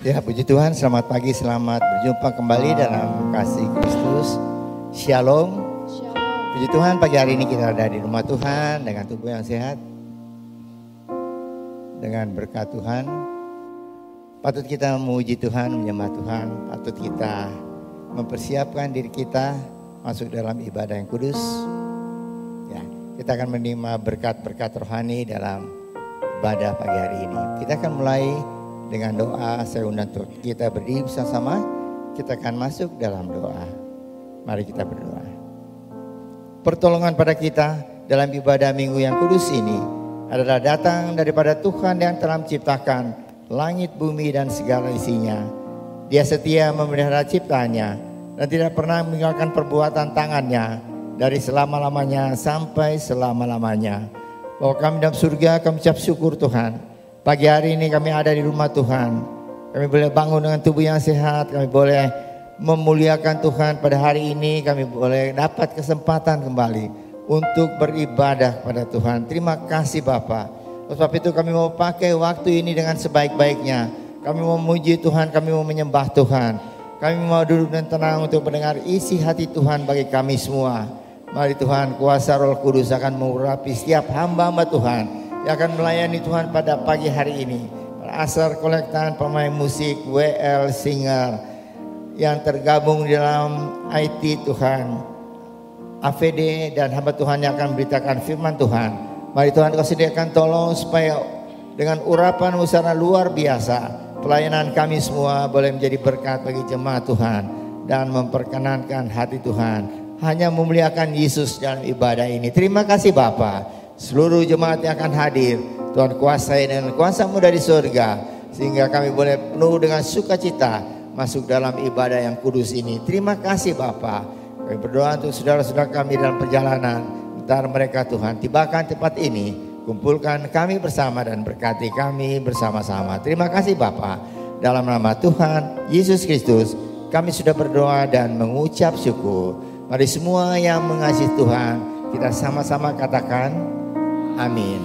Ya, puji Tuhan, selamat pagi, selamat berjumpa kembali dalam kasih Kristus. Shalom. Puji Tuhan, pagi hari ini kita ada di rumah Tuhan dengan tubuh yang sehat, dengan berkat Tuhan. Patut kita memuji Tuhan, menyembah Tuhan. Patut kita mempersiapkan diri kita masuk dalam ibadah yang kudus. Ya, kita akan menerima berkat-berkat rohani dalam ibadah pagi hari ini. Kita akan mulai dengan doa. Saya undang kita berdiri bersama-sama. Kita akan masuk dalam doa. Mari kita berdoa. Pertolongan pada kita dalam ibadah minggu yang kudus ini adalah datang daripada Tuhan yang telah menciptakan langit, bumi dan segala isinya. Dia setia memelihara ciptaannya dan tidak pernah meninggalkan perbuatan tangannya dari selama-lamanya sampai selama-lamanya. Bahwa kami dalam surga, kami ucap syukur Tuhan. Pagi hari ini kami ada di rumah Tuhan. Kami boleh bangun dengan tubuh yang sehat. Kami boleh memuliakan Tuhan pada hari ini. Kami boleh dapat kesempatan kembali untuk beribadah kepada Tuhan. Terima kasih Bapa. Oleh sebab itu kami mau pakai waktu ini dengan sebaik-baiknya. Kami mau memuji Tuhan, kami mau menyembah Tuhan. Kami mau duduk dan tenang untuk mendengar isi hati Tuhan bagi kami semua. Mari Tuhan, kuasa Roh Kudus akan mengurapi setiap hamba-hamba Tuhan yang akan melayani Tuhan pada pagi hari ini. Asar kolektan, pemain musik, WL, singer yang tergabung di dalam IT Tuhan, AVD dan hamba Tuhan yang akan memberitakan firman Tuhan. Mari Tuhan kau sediakan tolong supaya dengan urapan busana luar biasa pelayanan kami semua boleh menjadi berkat bagi jemaat Tuhan dan memperkenankan hati Tuhan. Hanya memuliakan Yesus dalam ibadah ini. Terima kasih Bapa. Seluruh jemaat yang akan hadir, Tuhan kuasai dengan kuasa-Mu dari surga, sehingga kami boleh penuh dengan sukacita masuk dalam ibadah yang kudus ini. Terima kasih Bapa. Kami berdoa untuk saudara-saudara kami dalam perjalanan. Entar mereka Tuhan tibakan tempat ini, kumpulkan kami bersama dan berkati kami bersama-sama. Terima kasih Bapa. Dalam nama Tuhan Yesus Kristus kami sudah berdoa dan mengucap syukur. Mari semua yang mengasihi Tuhan, kita sama-sama katakan amin.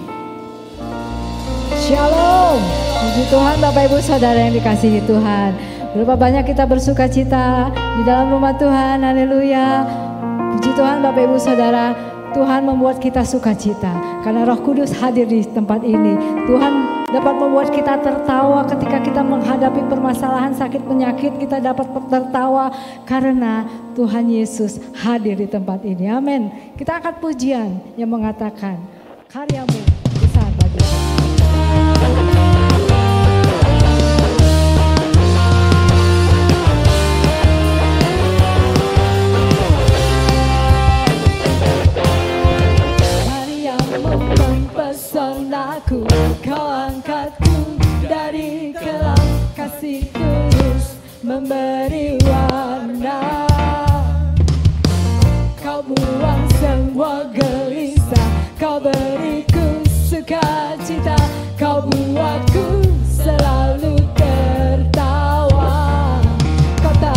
Shalom. Puji Tuhan Bapak Ibu Saudara yang dikasihi Tuhan. Berapa banyak kita bersuka cita di dalam rumah Tuhan. Haleluya. Puji Tuhan Bapak Ibu Saudara. Tuhan membuat kita sukacita karena Roh Kudus hadir di tempat ini. Tuhan dapat membuat kita tertawa ketika kita menghadapi permasalahan sakit penyakit. Kita dapat tertawa karena Tuhan Yesus hadir di tempat ini. Amin. Kita angkat pujian yang mengatakan karya-Mu besar bagi kami. Mempesonaku, kau angkatku dari kelam, kasih tulus memberi warna. Kau buang semua gelisah, kau beriku sukacita, kau buatku selalu tertawa. Kau tak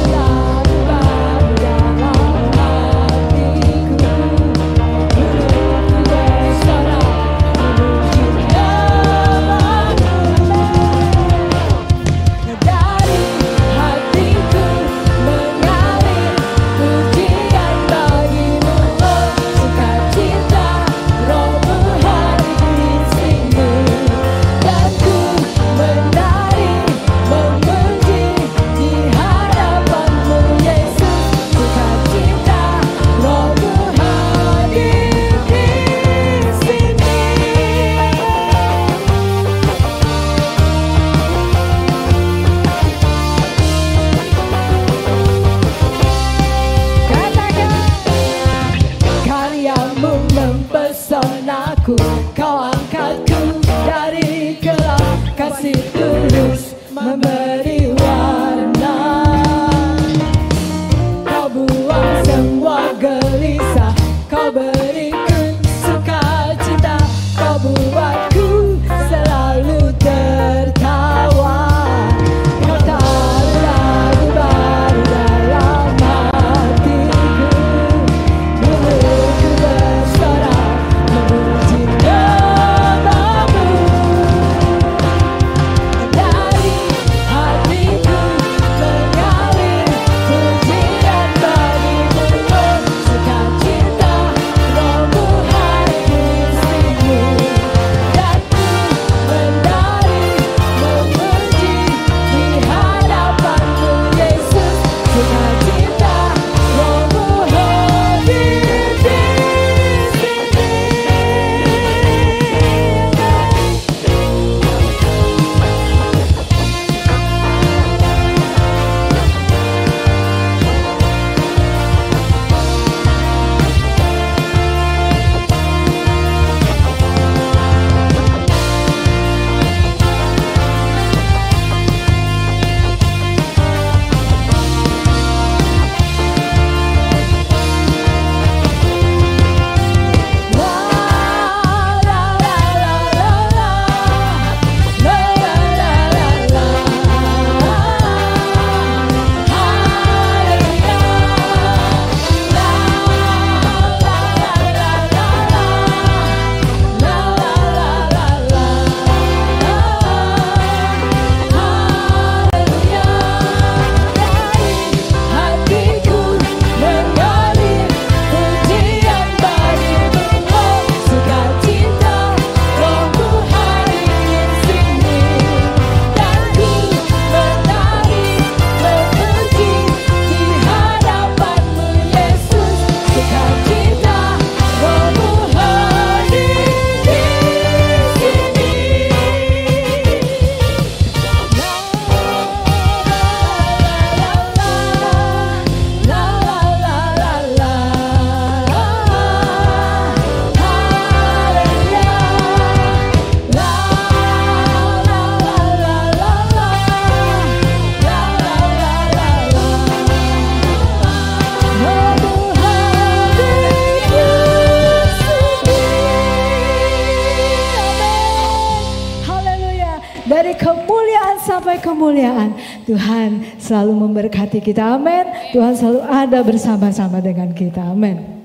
lalu baru dalam hatiku. Kau angkatku dari kelam, kasih tulus memberi warna. Kau buang semua gelisah, kau berikan sukacita, kau buatku selalu tertawa. Kau taruh lagu baru dalam hatiku, mulutku bersorak memuji namamu. sampai kemuliaan. Tuhan selalu memberkati kita, amin. Tuhan selalu ada bersama-sama dengan kita, amin.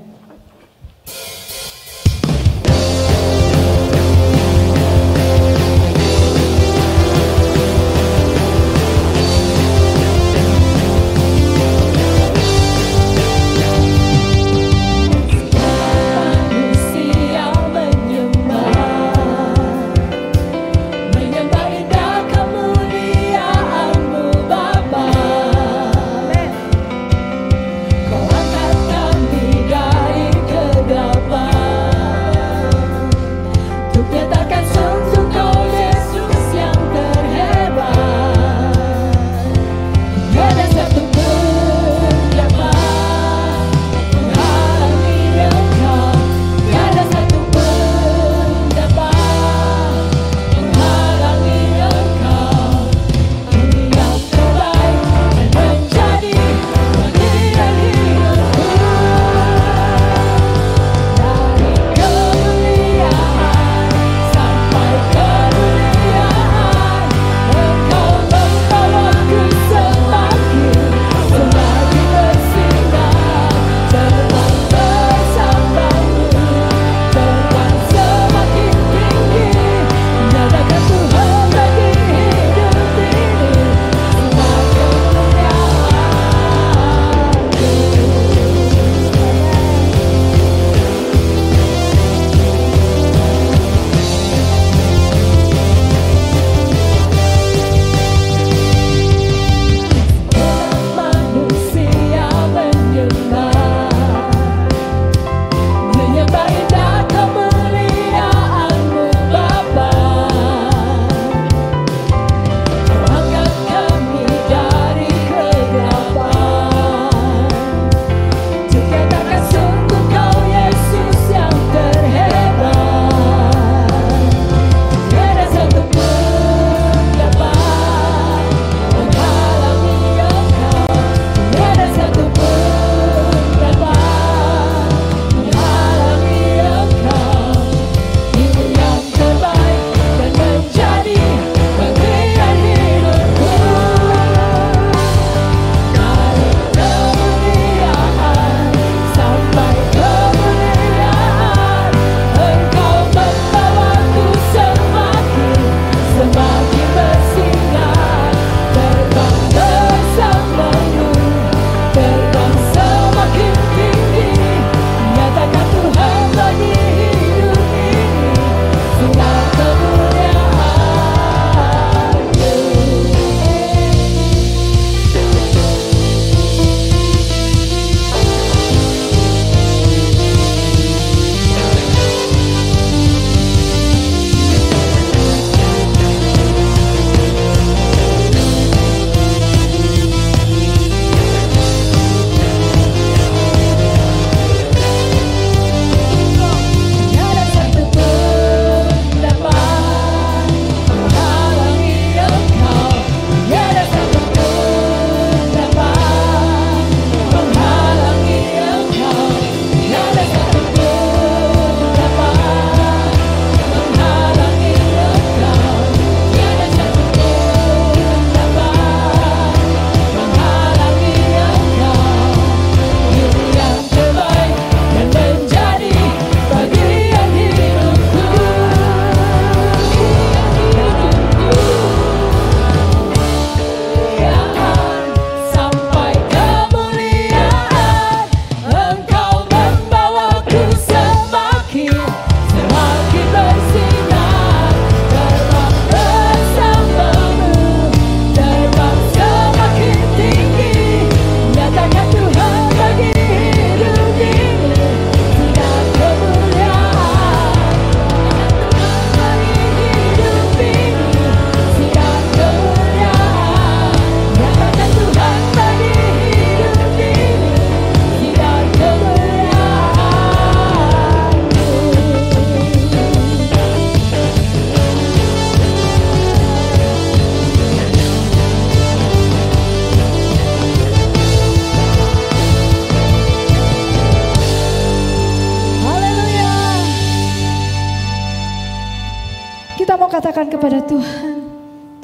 Kita mau katakan kepada Tuhan,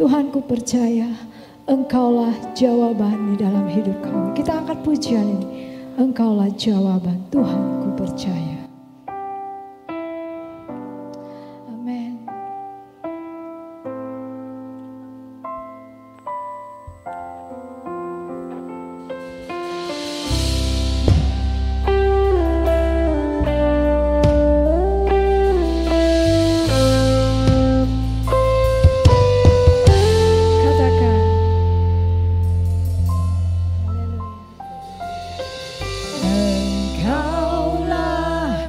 Tuhan, ku percaya Engkaulah jawaban di dalam hidup kami. Kita angkat pujian ini. Engkaulah jawaban, Tuhan, ku percaya. Amin. Engkaulah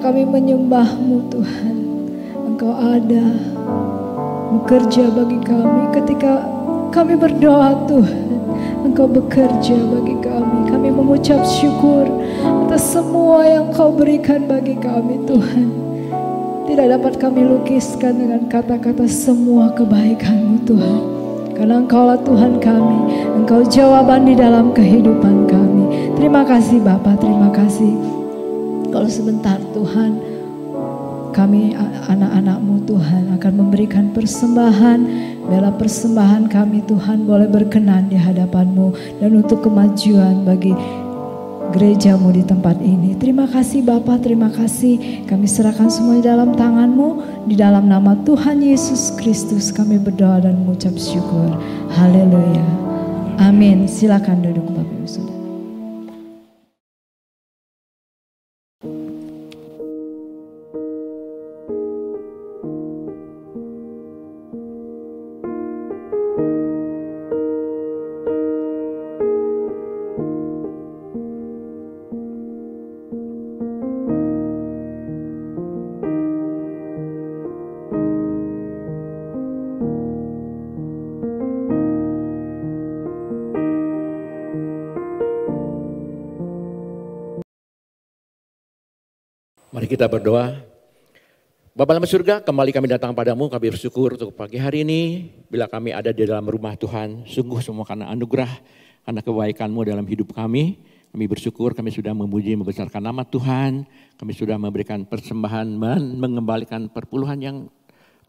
kami menyembah-Mu Tuhan. Engkau ada bekerja bagi kami ketika kami berdoa Tuhan. Engkau bekerja bagi kami. Kami mengucap syukur atas semua yang Kau berikan bagi kami Tuhan. Tidak dapat kami lukiskan dengan kata-kata semua kebaikan-Mu Tuhan. Karena Engkaulah Tuhan kami. Engkau jawaban di dalam kehidupan kami. Terima kasih Bapa, terima kasih. Kalau sebentar Tuhan, kami anak-anak-Mu Tuhan akan memberikan persembahan. Biarlah persembahan kami Tuhan boleh berkenan di hadapan-Mu dan untuk kemajuan bagi gereja-Mu di tempat ini. Terima kasih Bapa, terima kasih. Kami serahkan semua di dalam tangan-Mu. Di dalam nama Tuhan Yesus Kristus kami berdoa dan mengucap syukur. Haleluya. Amin. Silakan duduk Bapak Ibu Saudara. Mari kita berdoa. Bapa dalam surga, kembali kami datang padamu, kami bersyukur untuk pagi hari ini. Bila kami ada di dalam rumah Tuhan, sungguh semua karena anugerah, karena kebaikan-Mu dalam hidup kami. Kami bersyukur, kami sudah memuji, membesarkan nama Tuhan. Kami sudah memberikan persembahan, mengembalikan perpuluhan yang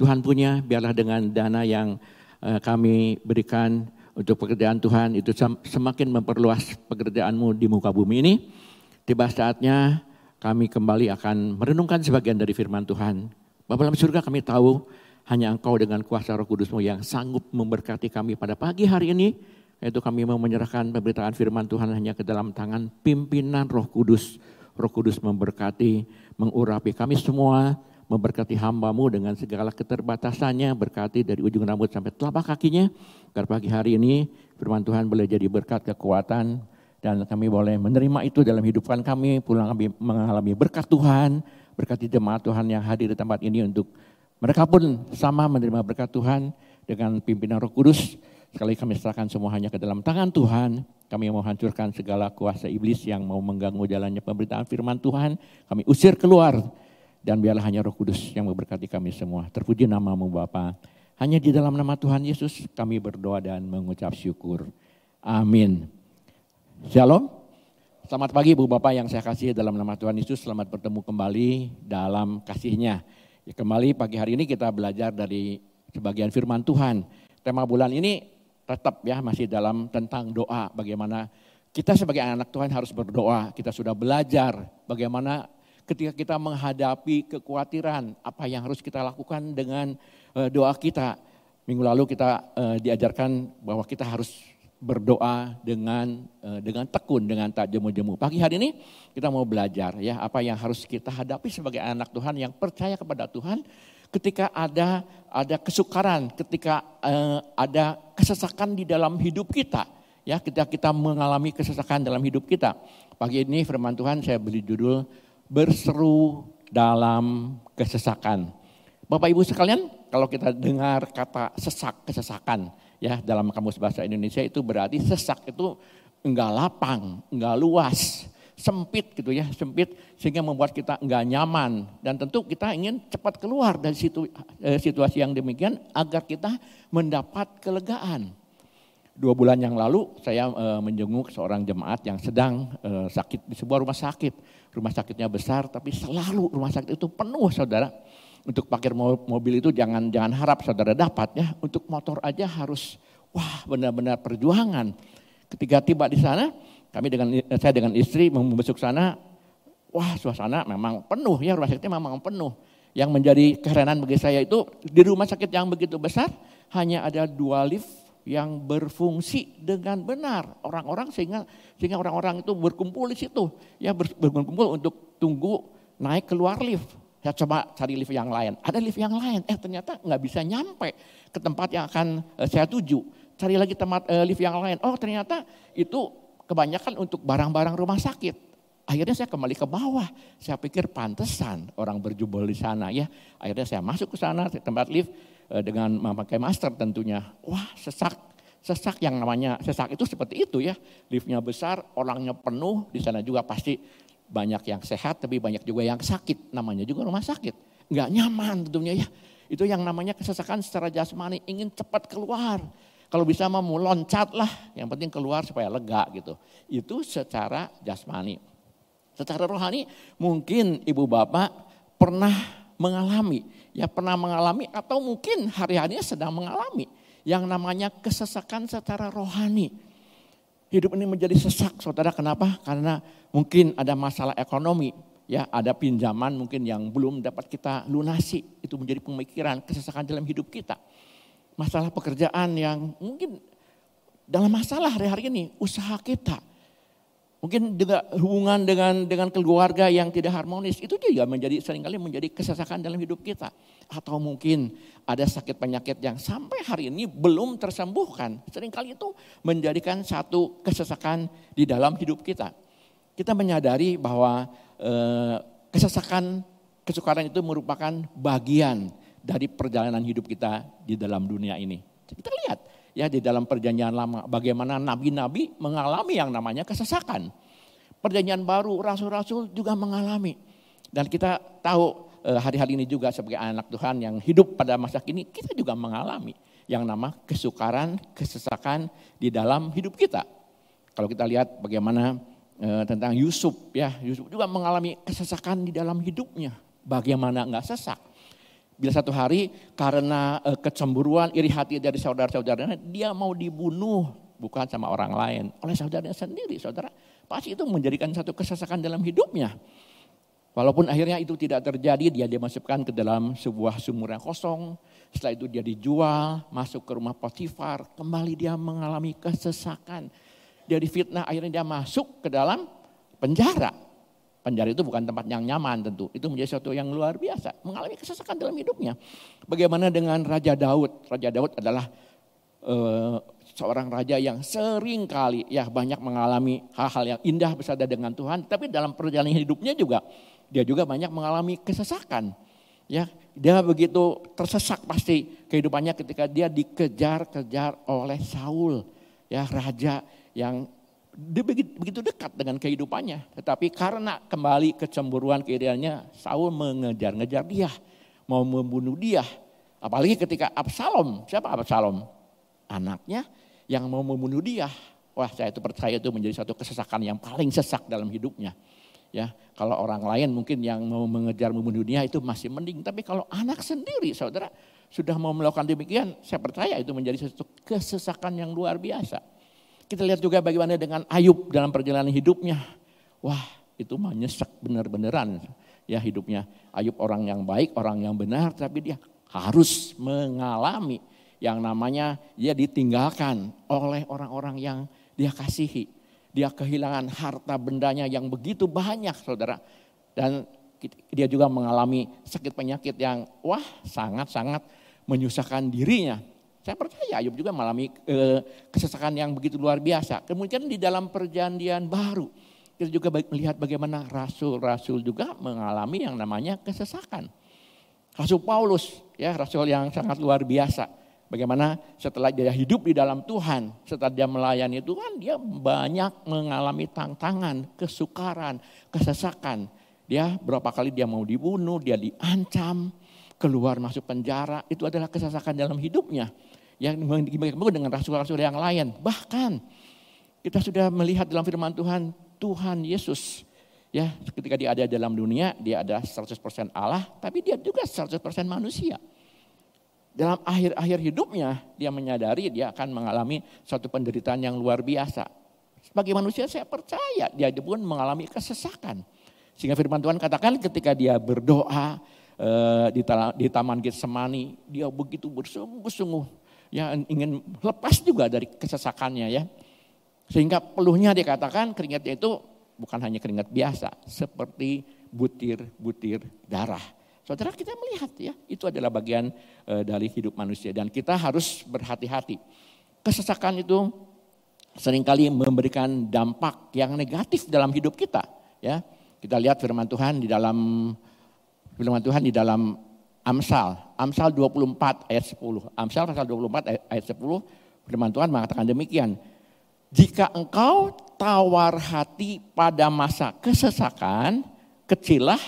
Tuhan punya. Biarlah dengan dana yang kami berikan untuk pekerjaan Tuhan, itu semakin memperluas pekerjaan-Mu di muka bumi ini. Tiba saatnya kami kembali akan merenungkan sebagian dari firman Tuhan. Bapa dalam surga, kami tahu hanya Engkau dengan kuasa Roh Kudus-Mu yang sanggup memberkati kami pada pagi hari ini. Yaitu kami mau menyerahkan pemberitaan firman Tuhan hanya ke dalam tangan pimpinan Roh Kudus. Roh Kudus memberkati, mengurapi kami semua, memberkati hamba-Mu dengan segala keterbatasannya, berkati dari ujung rambut sampai telapak kakinya. Agar pagi hari ini firman Tuhan boleh jadi berkat, kekuatan, dan kami boleh menerima itu dalam hidupan kami, pulang kami mengalami berkat Tuhan, berkati jemaat Tuhan yang hadir di tempat ini untuk mereka pun sama menerima berkat Tuhan dengan pimpinan Roh Kudus. Sekali kami serahkan semua hanya ke dalam tangan Tuhan. Kami mau hancurkan segala kuasa iblis yang mau mengganggu jalannya pemberitaan firman Tuhan. Kami usir keluar dan biarlah hanya Roh Kudus yang memberkati kami semua. Terpuji nama-Mu Bapa. Hanya di dalam nama Tuhan Yesus kami berdoa dan mengucap syukur. Amin. Shalom, selamat pagi Ibu Bapak yang saya kasih dalam nama Tuhan Yesus. Selamat bertemu kembali dalam kasih-Nya. Ya, kembali pagi hari ini kita belajar dari sebagian firman Tuhan. Tema bulan ini tetap ya masih dalam tentang doa. Bagaimana kita sebagai anak Tuhan harus berdoa. Kita sudah belajar bagaimana ketika kita menghadapi kekhawatiran, apa yang harus kita lakukan dengan doa kita. Minggu lalu kita diajarkan bahwa kita harus berdoa dengan tekun, dengan tak jemu-jemu. Pagi hari ini kita mau belajar ya apa yang harus kita hadapi sebagai anak Tuhan yang percaya kepada Tuhan ketika ada kesukaran, ketika ada kesesakan di dalam hidup kita. Ya, ketika kita mengalami kesesakan dalam hidup kita. Pagi ini firman Tuhan saya beri judul berseru dalam kesesakan. Bapak Ibu sekalian, kalau kita dengar kata kesesakan, ya dalam kamus bahasa Indonesia itu berarti sesak itu enggak lapang, enggak luas, sempit gitu ya, sempit sehingga membuat kita enggak nyaman. Dan tentu kita ingin cepat keluar dari situasi yang demikian agar kita mendapat kelegaan. 2 bulan yang lalu saya menjenguk seorang jemaat yang sedang sakit di sebuah rumah sakit. Rumah sakitnya besar tapi selalu rumah sakit itu penuh saudara. Untuk parkir mobil itu jangan harap saudara dapat ya. Untuk motor aja harus benar-benar perjuangan. Ketika tiba di sana, saya dengan istri membesuk sana, suasana memang penuh ya, rumah sakitnya memang penuh. Yang menjadi keheranan bagi saya itu di rumah sakit yang begitu besar hanya ada 2 lift yang berfungsi dengan benar. Orang-orang sehingga orang-orang itu berkumpul di situ ya, berkumpul untuk tunggu naik keluar lift. Saya coba cari lift yang lain, ada lift yang lain, ternyata nggak bisa nyampe ke tempat yang akan saya tuju. Cari lagi tempat lift yang lain, ternyata itu kebanyakan untuk barang-barang rumah sakit. Akhirnya saya kembali ke bawah. Saya pikir pantesan orang berjubel di sana ya. Akhirnya saya masuk ke sana, tempat lift dengan memakai masker tentunya. Wah, sesak. Sesak yang namanya sesak itu seperti itu ya. Liftnya besar, orangnya penuh, di sana juga pasti banyak yang sehat tapi banyak juga yang sakit. Namanya juga rumah sakit. Enggak nyaman tentunya ya. Itu yang namanya kesesakan secara jasmani, ingin cepat keluar. Kalau bisa mau loncat lah, yang penting keluar supaya lega gitu. Itu secara jasmani. Secara rohani mungkin ibu bapak pernah mengalami. Ya pernah mengalami atau mungkin hari-harinya sedang mengalami. Yang namanya kesesakan secara rohani. Hidup ini menjadi sesak saudara, kenapa? Karena mungkin ada masalah ekonomi. Ya ada pinjaman mungkin yang belum dapat kita lunasi. Itu menjadi pemikiran kesesakan dalam hidup kita. Masalah pekerjaan yang mungkin dalam masalah hari-hari ini, usaha kita. Mungkin juga hubungan dengan keluarga yang tidak harmonis, itu juga seringkali menjadi kesesakan dalam hidup kita. Atau mungkin ada sakit penyakit yang sampai hari ini belum tersembuhkan. Seringkali itu menjadikan satu kesesakan di dalam hidup kita. Kita menyadari bahwa kesesakan, kesukaran itu merupakan bagian dari perjalanan hidup kita di dalam dunia ini. Kita lihat ya di dalam perjanjian lama bagaimana nabi-nabi mengalami yang namanya kesesakan. Perjanjian baru rasul-rasul juga mengalami. Dan kita tahu hari-hari ini juga sebagai anak Tuhan yang hidup pada masa kini kita juga mengalami yang nama kesukaran, kesesakan di dalam hidup kita. Kalau kita lihat bagaimana tentang Yusuf ya, Yusuf juga mengalami kesesakan di dalam hidupnya. Bagaimana enggak sesak? Bila satu hari karena kecemburuan, iri hati dari saudara-saudaranya, dia mau dibunuh bukan sama orang lain, oleh saudaranya sendiri. Saudara, pasti itu menjadikan satu kesesakan dalam hidupnya. Walaupun akhirnya itu tidak terjadi, dia dimasukkan ke dalam sebuah sumur yang kosong. Setelah itu dia dijual, masuk ke rumah Potifar, kembali dia mengalami kesesakan. Dia difitnah, akhirnya dia masuk ke dalam penjara. Penjara itu bukan tempat yang nyaman tentu. Itu menjadi sesuatu yang luar biasa. Mengalami kesesakan dalam hidupnya. Bagaimana dengan Raja Daud? Raja Daud adalah seorang raja yang sering kali ya banyak mengalami hal-hal yang indah bersama dengan Tuhan. Tapi dalam perjalanan hidupnya juga dia juga banyak mengalami kesesakan. Ya, dia begitu tersesak pasti kehidupannya ketika dia dikejar-kejar oleh Saul. Ya, raja yang dia begitu dekat dengan kehidupannya. Tetapi karena kembali kecemburuan keiriannya, Saul mengejar-ngejar dia. Mau membunuh dia. Apalagi ketika Absalom. Siapa Absalom? Anaknya yang mau membunuh dia. Wah, saya itu percaya itu menjadi satu kesesakan yang paling sesak dalam hidupnya. Ya, kalau orang lain mungkin yang mau mengejar membunuh dia itu masih mending. Tapi kalau anak sendiri saudara sudah mau melakukan demikian, saya percaya itu menjadi satu kesesakan yang luar biasa. Kita lihat juga bagaimana dengan Ayub dalam perjalanan hidupnya. Wah, itu menyesek benar-beneran ya hidupnya. Ayub orang yang baik, orang yang benar, tapi dia harus mengalami yang namanya dia ditinggalkan oleh orang-orang yang dia kasihi. Dia kehilangan harta bendanya yang begitu banyak saudara. Dan dia juga mengalami sakit penyakit yang wah sangat-sangat menyusahkan dirinya. Saya percaya Ayub juga mengalami kesesakan yang begitu luar biasa. Kemudian di dalam perjanjian baru kita juga melihat bagaimana rasul-rasul juga mengalami yang namanya kesesakan. Rasul Paulus ya rasul yang sangat luar biasa. Bagaimana setelah dia hidup di dalam Tuhan, setelah dia melayani Tuhan, dia banyak mengalami tantangan, kesukaran, kesesakan. Dia berapa kali dia mau dibunuh, dia diancam, keluar masuk penjara, itu adalah kesesakan dalam hidupnya. Yang dibandingkan dengan rasul-rasul yang lain. Bahkan kita sudah melihat dalam firman Tuhan, Tuhan Yesus ya ketika dia ada dalam dunia, dia ada 100% Allah, tapi dia juga 100% manusia. Dalam akhir-akhir hidupnya dia menyadari dia akan mengalami suatu penderitaan yang luar biasa. Sebagai manusia saya percaya dia pun mengalami kesesakan. Sehingga firman Tuhan katakan ketika dia berdoa di Taman Getsemani, dia begitu bersungguh-sungguh ya ingin lepas juga dari kesesakannya ya. Sehingga peluhnya dikatakan keringatnya itu bukan hanya keringat biasa, seperti butir-butir darah. Saudara kita melihat ya, itu adalah bagian dari hidup manusia dan kita harus berhati-hati. Kesesakan itu seringkali memberikan dampak yang negatif dalam hidup kita. Ya, kita lihat firman Tuhan di dalam Amsal 24 ayat 10. Amsal pasal 24 ayat 10, firman Tuhan mengatakan demikian. Jika engkau tawar hati pada masa kesesakan, kecillah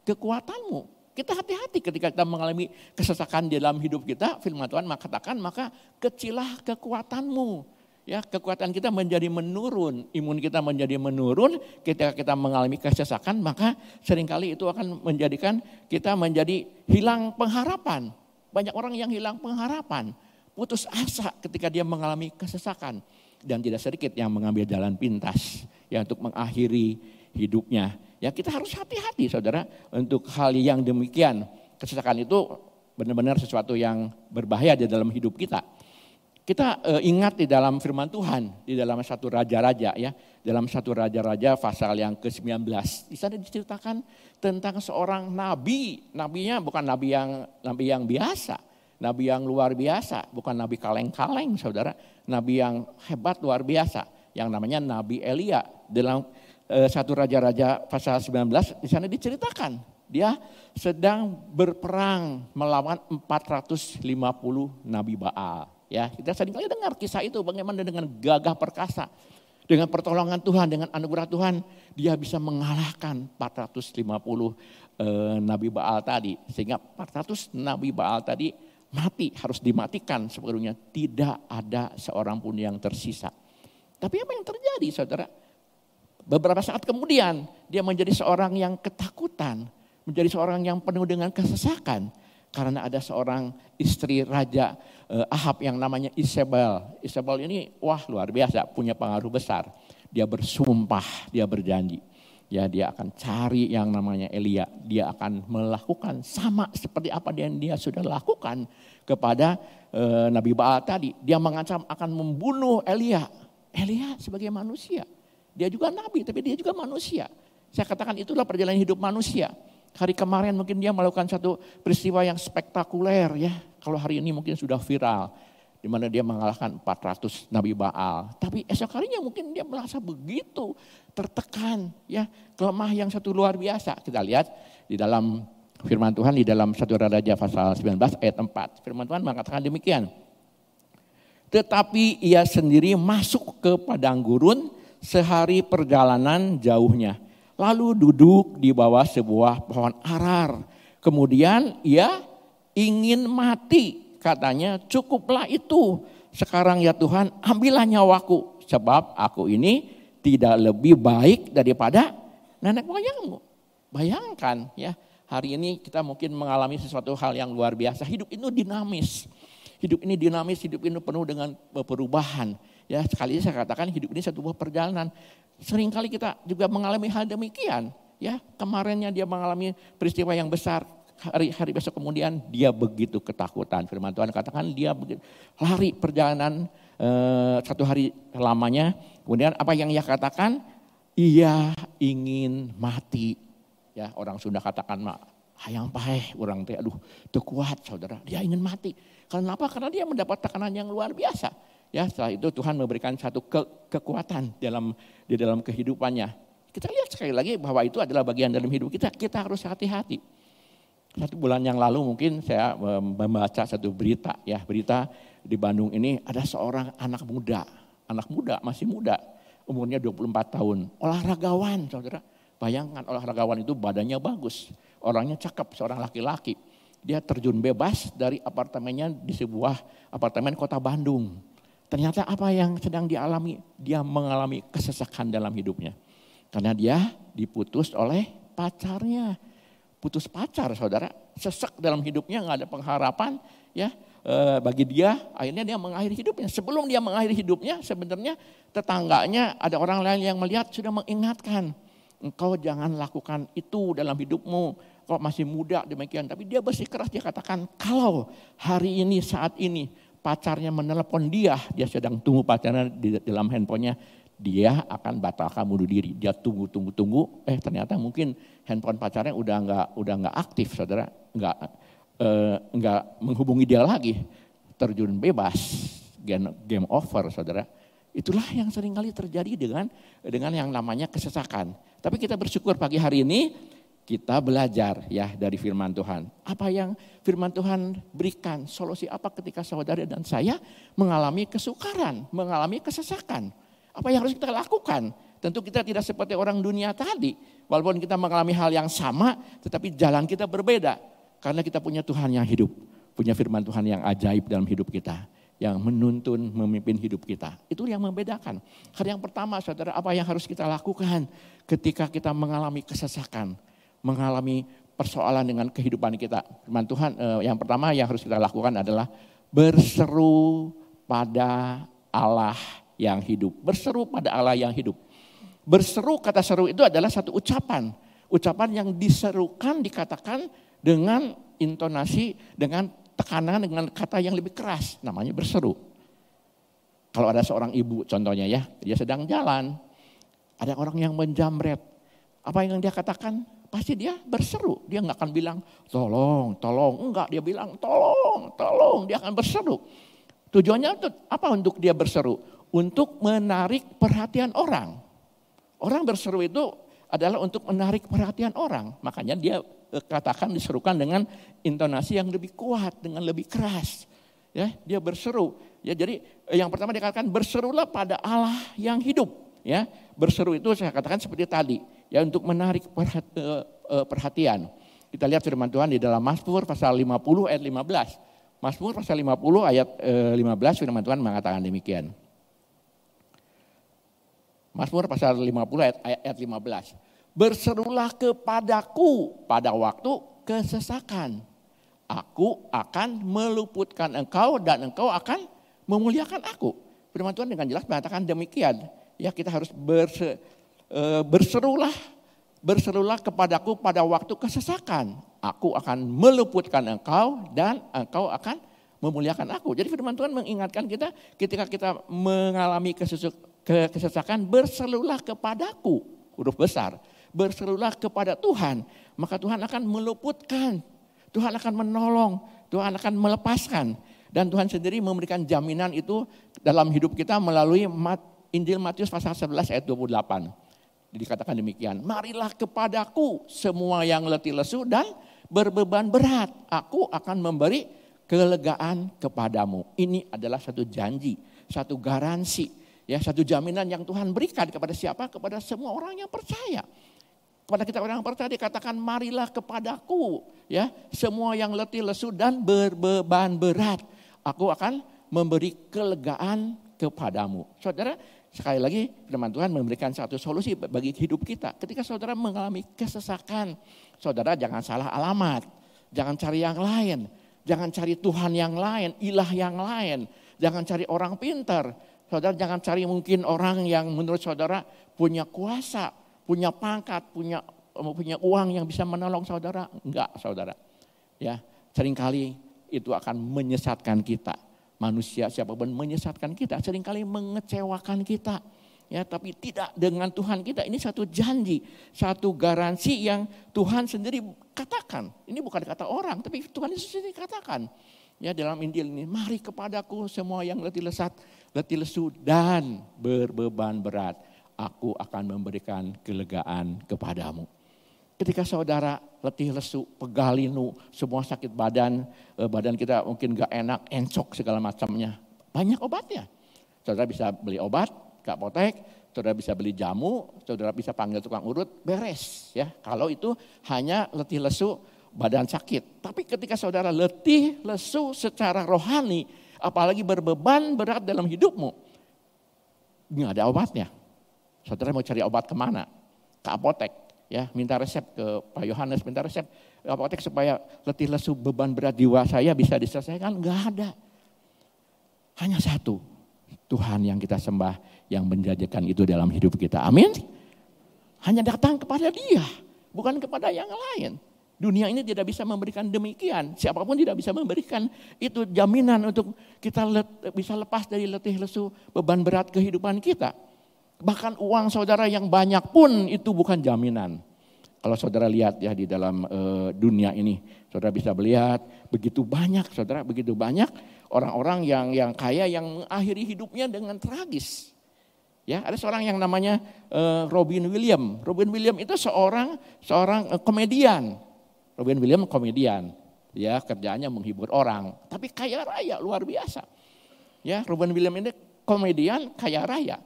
kekuatanmu. Kita hati-hati ketika kita mengalami kesesakan di dalam hidup kita, firman Tuhan mengatakan maka kecillah kekuatanmu. Ya, kekuatan kita menjadi menurun, imun kita menjadi menurun ketika kita mengalami kesesakan, maka seringkali itu akan menjadikan kita menjadi hilang pengharapan. Banyak orang yang hilang pengharapan, putus asa ketika dia mengalami kesesakan, dan tidak sedikit yang mengambil jalan pintas ya untuk mengakhiri hidupnya. Ya, kita harus hati-hati saudara untuk hal yang demikian. Kesesakan itu benar-benar sesuatu yang berbahaya di dalam hidup kita. Kita ingat di dalam firman Tuhan, di dalam 1 Raja-Raja ya, dalam 1 Raja-Raja pasal yang ke-19. Di sana diceritakan tentang seorang nabi. Nabinya bukan nabi yang biasa, nabi yang luar biasa, bukan nabi kaleng-kaleng saudara, nabi yang hebat luar biasa, yang namanya Nabi Elia. Dalam 1 Raja-Raja pasal 19 di sana diceritakan dia sedang berperang melawan 450 nabi Baal. Ya, kita seringkali dengar kisah itu bagaimana dengan gagah perkasa, dengan pertolongan Tuhan, dengan anugerah Tuhan, dia bisa mengalahkan 450 nabi Baal tadi. Sehingga 400 nabi Baal tadi mati, harus dimatikan sepenuhnya. Tidak ada seorang pun yang tersisa. Tapi apa yang terjadi saudara? Beberapa saat kemudian dia menjadi seorang yang ketakutan, menjadi seorang yang penuh dengan kesesakan. Karena ada seorang istri Raja Ahab yang namanya Isabel. Isabel ini luar biasa, punya pengaruh besar. Dia bersumpah, dia berjanji. Ya, dia akan cari yang namanya Elia. Dia akan melakukan sama seperti apa yang dia sudah lakukan kepada Nabi Baal tadi. Dia mengancam akan membunuh Elia. Elia sebagai manusia. Dia juga nabi tapi dia juga manusia. Saya katakan itulah perjalanan hidup manusia. Hari kemarin mungkin dia melakukan satu peristiwa yang spektakuler ya. Kalau hari ini mungkin sudah viral. Di mana dia mengalahkan 400 nabi Baal. Tapi esok harinya mungkin dia merasa begitu tertekan ya. Kelemah yang satu luar biasa. Kita lihat di dalam firman Tuhan di dalam 1 Raja pasal 19 ayat 4. Firman Tuhan mengatakan demikian. Tetapi ia sendiri masuk ke padang gurun sehari perjalanan jauhnya. Lalu duduk di bawah sebuah pohon arar. Kemudian ia ingin mati. Katanya cukuplah itu. Sekarang ya Tuhan ambillah nyawaku. Sebab aku ini tidak lebih baik daripada nenek moyangmu. Bayangkan ya, hari ini kita mungkin mengalami sesuatu hal yang luar biasa. Hidup ini dinamis. Hidup ini dinamis, hidup ini penuh dengan perubahan. Ya, sekali saya katakan hidup ini satu buah perjalanan. Seringkali kita juga mengalami hal demikian. Ya, kemarinnya dia mengalami peristiwa yang besar. Hari besok kemudian dia begitu ketakutan. Firman Tuhan katakan dia begitu lari perjalanan satu hari lamanya. Kemudian apa yang ia katakan? Ia ingin mati. Ya, orang Sunda katakan hayang paeh, orang teh aduh teu kuat saudara. Dia ingin mati. Kenapa? Karena dia mendapat tekanan yang luar biasa. Ya, setelah itu Tuhan memberikan satu kekuatan di dalam kehidupannya. Kita lihat sekali lagi bahwa itu adalah bagian dalam hidup kita. Kita harus hati-hati. 1 bulan yang lalu mungkin saya membaca satu berita di Bandung ini ada seorang anak muda masih muda, umurnya 24 tahun, olahragawan saudara. Bayangkan olahragawan itu badannya bagus, orangnya cakep, seorang laki-laki. Dia terjun bebas dari apartemennya di sebuah apartemen kota Bandung. Ternyata apa yang sedang dialami, dia mengalami kesesakan dalam hidupnya. Karena dia diputus oleh pacarnya. Putus pacar saudara, sesek dalam hidupnya, nggak ada pengharapan ya bagi dia. Akhirnya dia mengakhiri hidupnya. Sebelum dia mengakhiri hidupnya sebenarnya tetangganya ada orang lain yang melihat sudah mengingatkan. Engkau jangan lakukan itu dalam hidupmu, kau masih muda demikian. Tapi dia bersikeras, dia katakan kalau hari ini saat ini pacarnya menelepon dia sedang tunggu pacarnya di dalam handphonenya, dia akan batalkan bunuh diri. Dia tunggu. Ternyata mungkin handphone pacarnya udah nggak aktif, saudara. Nggak menghubungi dia lagi. Terjun bebas, game over, saudara. Itulah yang seringkali terjadi dengan yang namanya kesesakan. Tapi kita bersyukur pagi hari ini kita belajar ya dari firman Tuhan. Apa yang firman Tuhan berikan, solusi apa ketika saudara dan saya mengalami kesukaran, mengalami kesesakan. Apa yang harus kita lakukan? Tentu kita tidak seperti orang dunia tadi. Walaupun kita mengalami hal yang sama, tetapi jalan kita berbeda. Karena kita punya Tuhan yang hidup, punya firman Tuhan yang ajaib dalam hidup kita. Yang menuntun, memimpin hidup kita. Itu yang membedakan. Hal yang pertama saudara, apa yang harus kita lakukan ketika kita mengalami kesesakan, mengalami persoalan dengan kehidupan kita. Firman Tuhan yang pertama yang harus kita lakukan adalah berseru pada Allah yang hidup. Berseru pada Allah yang hidup. Berseru, kata seru itu adalah satu ucapan. Ucapan yang diserukan, dikatakan dengan intonasi, dengan tekanan, dengan kata yang lebih keras. Namanya berseru. Kalau ada seorang ibu contohnya ya, dia sedang jalan. Ada orang yang menjamret. Apa yang dia katakan? Pasti dia berseru. Dia nggak akan bilang tolong, tolong. Enggak, dia bilang tolong, tolong. Dia akan berseru. Tujuannya apa untuk dia berseru? Untuk menarik perhatian orang. Orang berseru itu adalah untuk menarik perhatian orang. Makanya dia katakan diserukan dengan intonasi yang lebih kuat, dengan lebih keras. Ya, dia berseru. Ya, jadi yang pertama dikatakan berserulah pada Allah yang hidup. Ya, berseru itu saya katakan seperti tadi, ya untuk menarik perhatian. Kita lihat firman Tuhan di dalam Mazmur pasal 50 ayat 15. Mazmur pasal 50 ayat 15 firman Tuhan mengatakan demikian. Mazmur pasal 50 ayat 15. Berserulah kepadaku pada waktu kesesakan. Aku akan meluputkan engkau dan engkau akan memuliakan aku. Firman Tuhan dengan jelas mengatakan demikian. Ya, kita harus berserulah kepadaku pada waktu kesesakan. Aku akan meluputkan engkau dan engkau akan memuliakan aku. Jadi firman Tuhan mengingatkan kita ketika kita mengalami kesesakan, berserulah kepadaku, huruf besar. Berserulah kepada Tuhan, maka Tuhan akan meluputkan, Tuhan akan menolong, Tuhan akan melepaskan. Dan Tuhan sendiri memberikan jaminan itu dalam hidup kita melalui Injil Matius pasal 11 ayat 28. Dikatakan demikian, marilah kepadaku semua yang letih lesu dan berbeban berat, aku akan memberi kelegaan kepadamu. Ini adalah satu janji, satu garansi, ya, satu jaminan yang Tuhan berikan kepada siapa? Kepada semua orang yang percaya. Kepada kita orang yang percaya dikatakan marilah kepadaku, ya, semua yang letih lesu dan berbeban berat, aku akan memberi kelegaan kepadamu. Saudara, sekali lagi firman Tuhan memberikan satu solusi bagi hidup kita. Ketika saudara mengalami kesesakan, saudara jangan salah alamat, jangan cari yang lain, jangan cari Tuhan yang lain, ilah yang lain, jangan cari orang pintar. Saudara jangan cari mungkin orang yang menurut saudara punya kuasa, punya pangkat, punya uang yang bisa menolong saudara. Enggak, saudara. Ya, seringkali itu akan menyesatkan kita. Manusia siapapun menyesatkan kita, seringkali mengecewakan kita. Ya, tapi tidak dengan Tuhan kita. Ini satu janji, satu garansi yang Tuhan sendiri katakan. Ini bukan kata orang, tapi Tuhan Yesus sendiri katakan. Ya, dalam Injil ini, mari kepadaku semua yang letih lesu dan berbeban berat. Aku akan memberikan kelegaan kepadamu. Ketika saudara letih lesu, pegal linu, semua sakit badan kita mungkin gak enak, encok segala macamnya. Banyak obatnya. Saudara bisa beli obat ke apotek, saudara bisa beli jamu, saudara bisa panggil tukang urut, beres. Ya, kalau itu hanya letih lesu, badan sakit. Tapi ketika saudara letih lesu secara rohani, apalagi berbeban berat dalam hidupmu, nggak ada obatnya. Saudara mau cari obat kemana? Ke apotek, ya, minta resep ke Pak Yohanes, minta resep ke apotek supaya letih lesu beban berat jiwa saya bisa diselesaikan. Nggak ada. Hanya satu, Tuhan yang kita sembah, yang menjanjikan itu dalam hidup kita. Amin. Hanya datang kepada Dia, bukan kepada yang lain. Dunia ini tidak bisa memberikan demikian. Siapapun tidak bisa memberikan itu jaminan untuk kita bisa lepas dari letih lesu beban berat kehidupan kita. Bahkan uang saudara yang banyak pun itu bukan jaminan. Kalau saudara lihat ya di dalam dunia ini, saudara bisa melihat begitu banyak orang-orang yang kaya yang mengakhiri hidupnya dengan tragis. Ya, ada seorang yang namanya Robin Williams. Robin Williams itu seorang komedian. Robin Williams komedian. Ya, kerjanya menghibur orang, tapi kaya raya luar biasa. Ya, Robin Williams ini komedian kaya raya.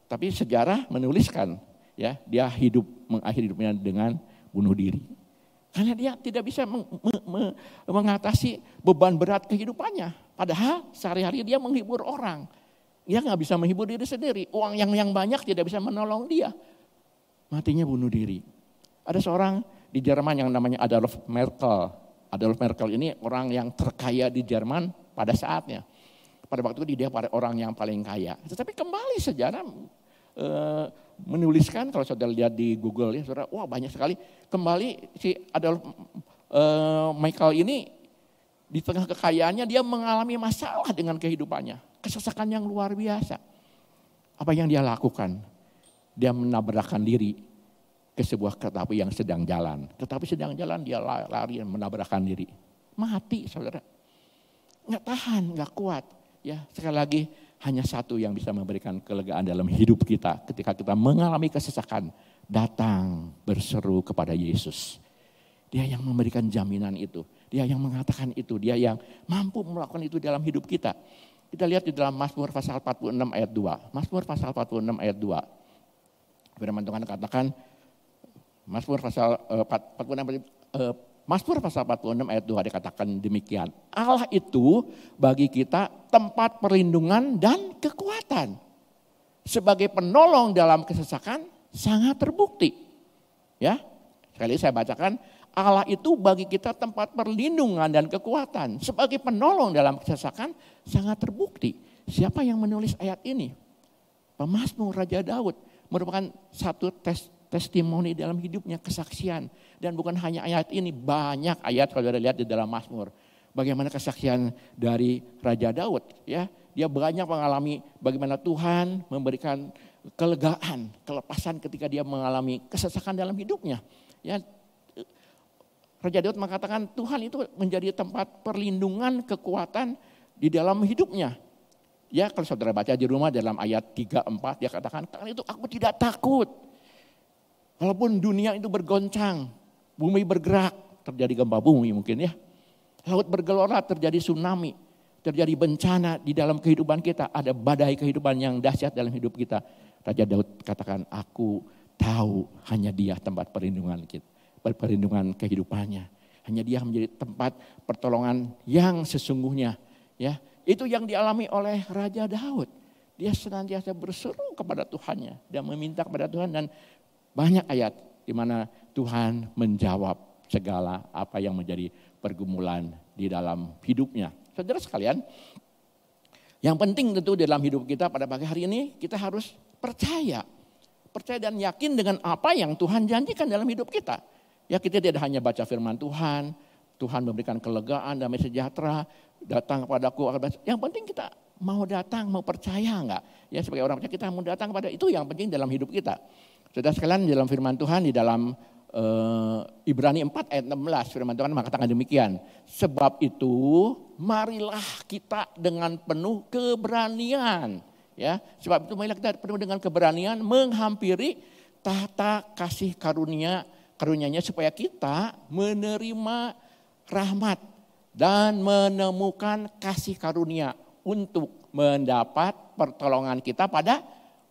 Tapi sejarah menuliskan, ya, dia mengakhiri hidupnya dengan bunuh diri. Karena dia tidak bisa mengatasi beban berat kehidupannya. Padahal sehari-hari dia menghibur orang. Dia nggak bisa menghibur diri sendiri. Uang yang banyak tidak bisa menolong dia. Matinya bunuh diri. Ada seorang di Jerman yang namanya Adolf Merkel. Adolf Merkel ini orang yang terkaya di Jerman pada saatnya. Pada waktu itu dia orang yang paling kaya. Tetapi kembali sejarah menuliskan, kalau saudara lihat di Google ya, saudara, wah banyak sekali. Kembali si Adolf Merkel ini di tengah kekayaannya dia mengalami masalah dengan kehidupannya. Kesesakan yang luar biasa. Apa yang dia lakukan? Dia menabrakkan diri ke sebuah kereta api yang sedang jalan. Tetapi sedang jalan dia lari dan menabrakkan diri. Mati saudara. Nggak tahan, nggak kuat. Ya, sekali lagi hanya satu yang bisa memberikan kelegaan dalam hidup kita ketika kita mengalami kesesakan. Datang berseru kepada Yesus. Dia yang memberikan jaminan itu. Dia yang mengatakan itu. Dia yang mampu melakukan itu dalam hidup kita. Kita lihat di dalam Mazmur pasal 46 ayat 2. Mazmur pasal 46 ayat 2. Firman Tuhan katakan, Mazmur pasal 46 ayat 2 dikatakan demikian. Allah itu bagi kita tempat perlindungan dan kekuatan. Sebagai penolong dalam kesesakan sangat terbukti. Ya, sekali saya bacakan, Allah itu bagi kita tempat perlindungan dan kekuatan. Sebagai penolong dalam kesesakan sangat terbukti. Siapa yang menulis ayat ini? Pemazmur Raja Daud. Merupakan satu testimoni dalam hidupnya, kesaksian. Dan bukan hanya ayat ini, banyak ayat kalau Anda lihat di dalam Mazmur. Bagaimana kesaksian dari Raja Daud. Ya, dia banyak mengalami bagaimana Tuhan memberikan kelegaan, kelepasan ketika dia mengalami kesesakan dalam hidupnya. Ya, Raja Daud mengatakan Tuhan itu menjadi tempat perlindungan, kekuatan di dalam hidupnya. Ya, kalau saudara baca di rumah dalam ayat 3-4 dia katakan, karena itu aku tidak takut. Walaupun dunia itu bergoncang, bumi bergerak, terjadi gempa bumi mungkin ya. Laut bergelora, terjadi tsunami, terjadi bencana di dalam kehidupan kita. Ada badai kehidupan yang dahsyat dalam hidup kita. Raja Daud katakan, aku tahu hanya dia tempat perlindungan kita. Perlindungan kehidupannya. Hanya dia menjadi tempat pertolongan yang sesungguhnya. Ya, itu yang dialami oleh Raja Daud. Dia senantiasa berseru kepada Tuhannya dan meminta kepada Tuhan, dan banyak ayat di mana Tuhan menjawab segala apa yang menjadi pergumulan di dalam hidupnya. Saudara sekalian, yang penting tentu dalam hidup kita pada pagi hari ini kita harus percaya dan yakin dengan apa yang Tuhan janjikan dalam hidup kita. Ya, kita tidak hanya baca firman Tuhan, Tuhan memberikan kelegaan, damai sejahtera, datang kepadaku. Yang penting kita mau datang, mau percaya enggak? Ya, sebagai orang percaya kita mau datang kepada itu yang penting dalam hidup kita. Saudara sekalian, dalam firman Tuhan di dalam Ibrani 4 ayat 16 firman Tuhan mengatakan demikian. Sebab itu marilah kita dengan penuh keberanian. Ya, sebab itu marilah kita penuh dengan keberanian menghampiri tahta kasih karunia-Nya supaya kita menerima rahmat dan menemukan kasih karunia untuk mendapat pertolongan kita pada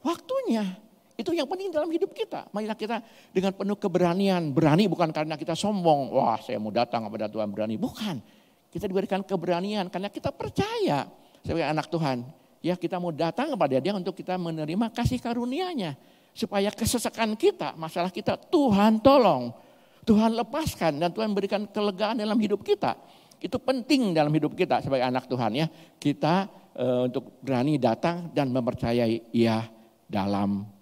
waktunya. Itu yang penting dalam hidup kita. Marilah kita dengan penuh keberanian. Berani bukan karena kita sombong. Wah, saya mau datang kepada Tuhan berani. Bukan. Kita diberikan keberanian karena kita percaya sebagai anak Tuhan. Ya, kita mau datang kepada Dia untuk kita menerima kasih karunia-Nya. Supaya kesesakan kita, masalah kita, Tuhan tolong. Tuhan lepaskan dan Tuhan berikan kelegaan dalam hidup kita. Itu penting dalam hidup kita sebagai anak Tuhan ya. Kita untuk berani datang dan mempercayai Ia dalam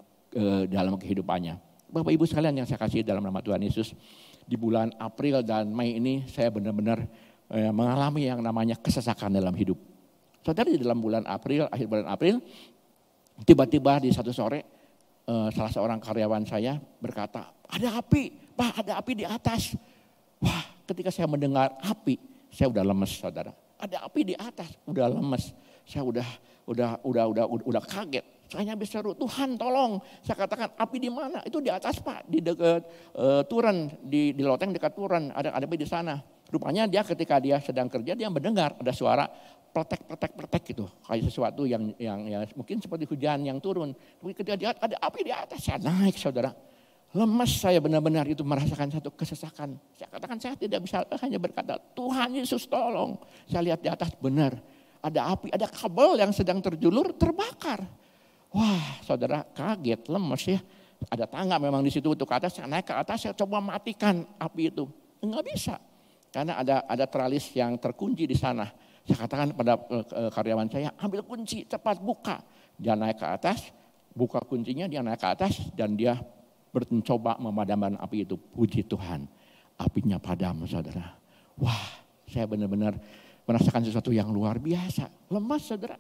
kehidupannya. Bapak Ibu sekalian yang saya kasih dalam nama Tuhan Yesus. Di bulan April dan Mei ini saya benar-benar mengalami yang namanya kesesakan dalam hidup. Saudara, di dalam bulan April, akhir bulan April, tiba-tiba di satu sore, salah seorang karyawan saya berkata, ada api, Pak, ada api di atas. Wah, ketika saya mendengar api, saya udah lemes, saudara. Ada api di atas, udah lemes. Saya udah kaget. Saya berseru, Tuhan tolong. Saya katakan, api di mana? Itu di atas Pak, di dekat Turen, di loteng dekat Turen, ada api di sana. Rupanya dia ketika dia sedang kerja, dia mendengar ada suara pletek gitu. Kayak sesuatu yang mungkin seperti hujan yang turun. Tapi ketika dia ada api di atas, saya naik saudara. Lemas saya benar-benar itu merasakan satu kesesakan. Saya katakan saya tidak bisa hanya berkata, Tuhan Yesus tolong. Saya lihat di atas benar. Ada api, ada kabel yang sedang terjulur, terbakar. Wah saudara kaget, lemes ya. Ada tangga memang di situ untuk ke atas, saya naik ke atas, saya coba matikan api itu. Enggak bisa. Karena ada teralis yang terkunci di sana. Saya katakan pada karyawan saya, ambil kunci, cepat buka. Dia naik ke atas, buka kuncinya, dia naik ke atas dan dia mencoba memadamkan api itu. Puji Tuhan, apinya padam saudara. Wah, saya benar-benar merasakan sesuatu yang luar biasa. Lemas saudara.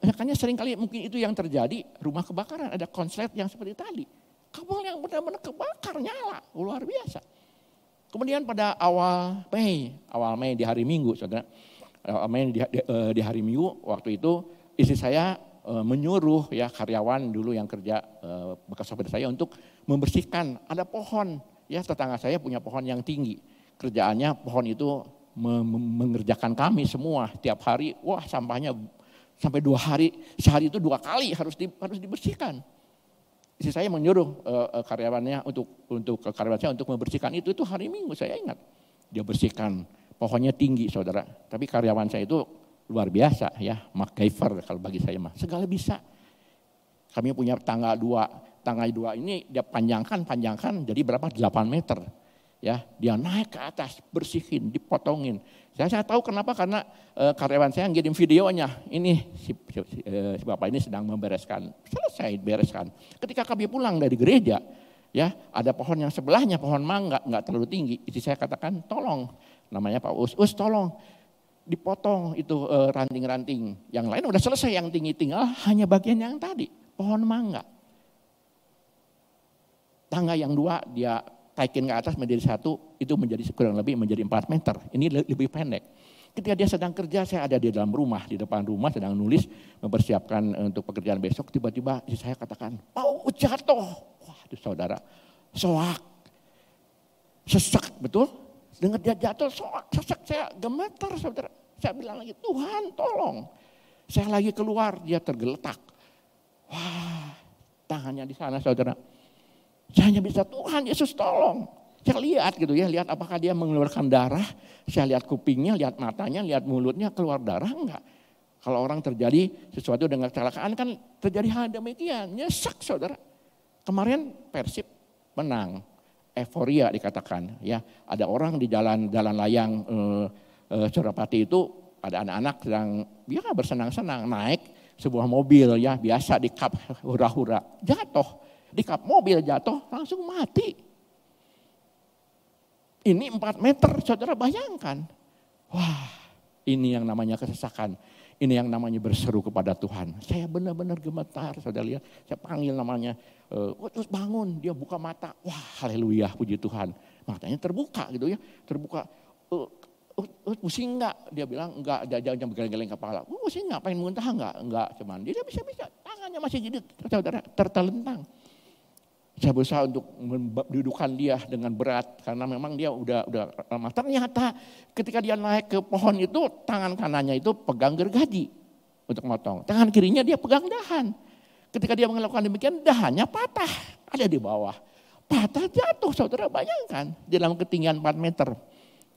Makanya seringkali mungkin itu yang terjadi, rumah kebakaran, ada konslet yang seperti tadi. Kabel yang benar-benar kebakar, nyala, luar biasa. Kemudian pada awal Mei di hari Minggu, saudara, awal Mei di hari Minggu waktu itu istri saya menyuruh ya karyawan dulu yang kerja bekas sahabat saya untuk membersihkan. Ada pohon, ya tetangga saya punya pohon yang tinggi. Kerjaannya pohon itu mengerjakan kami semua tiap hari. Wah sampahnya sampai 2 hari, sehari itu 2 kali harus dibersihkan. Istri saya menyuruh karyawannya untuk karyawan saya untuk membersihkan itu hari Minggu saya ingat. Dia bersihkan, pohonnya tinggi saudara. Tapi karyawan saya itu luar biasa ya, MacGyver kalau bagi saya mah. Segala bisa. Kami punya tangga 2. Tangga 2 ini dia panjangkan jadi berapa? 8 meter. Ya, dia naik ke atas, bersihin, dipotongin. Saya tahu kenapa, karena karyawan saya ngirim videonya. Ini si bapak ini sedang membereskan, selesai bereskan. Ketika kami pulang dari gereja, ya ada pohon yang sebelahnya, pohon mangga, nggak terlalu tinggi. Istri saya katakan, tolong, namanya Pak Us tolong dipotong itu ranting-ranting. Yang lain udah selesai, yang tinggi tinggal hanya bagian yang tadi, pohon mangga. Tangga yang 2 dia taikin ke atas menjadi 1, itu menjadi kurang lebih menjadi 4 meter. Ini lebih pendek. Ketika dia sedang kerja, saya ada di dalam rumah, di depan rumah sedang nulis, mempersiapkan untuk pekerjaan besok. Tiba-tiba saya katakan, jatuh. Wah, itu saudara, soak, sesak, betul? Dengar dia jatuh, soak, sesak, saya gemetar saudara. Saya bilang lagi, Tuhan tolong. Saya lagi keluar, dia tergeletak. Wah, tangannya di sana saudara. Saya hanya bisa, Tuhan Yesus tolong. Saya lihat gitu ya, lihat apakah dia mengeluarkan darah. Saya lihat kupingnya, lihat matanya, lihat mulutnya keluar darah enggak. Kalau orang terjadi sesuatu dengan kecelakaan kan terjadi hal demikian. Nyesek saudara. Kemarin Persib menang. Euforia dikatakan. Ya, ada orang di jalan layang Surapati itu, ada anak-anak sedang bersenang-senang naik sebuah mobil ya, biasa di kap hura-hura. Jatuh. Di kap mobil jatuh langsung mati. Ini 4 meter saudara, bayangkan. Wah, ini yang namanya kesesakan. Ini yang namanya berseru kepada Tuhan. Saya benar-benar gemetar saudara lihat. Saya panggil namanya, terus bangun, dia buka mata. Wah haleluya, puji Tuhan. Matanya terbuka gitu ya, terbuka. Pusing enggak? Dia bilang enggak, jangan geleng-geleng kepala. Pusing enggak, pengen muntah enggak, cuman dia bisa, tangannya masih jadi saudara tertelentang. Saya berusaha untuk mendudukan dia dengan berat karena memang dia udah lama. Ternyata ketika dia naik ke pohon itu, tangan kanannya itu pegang gergaji untuk motong. Tangan kirinya dia pegang dahan. Ketika dia melakukan demikian, dahannya patah, ada di bawah. Patah jatuh, saudara bayangkan, di dalam ketinggian 4 meter.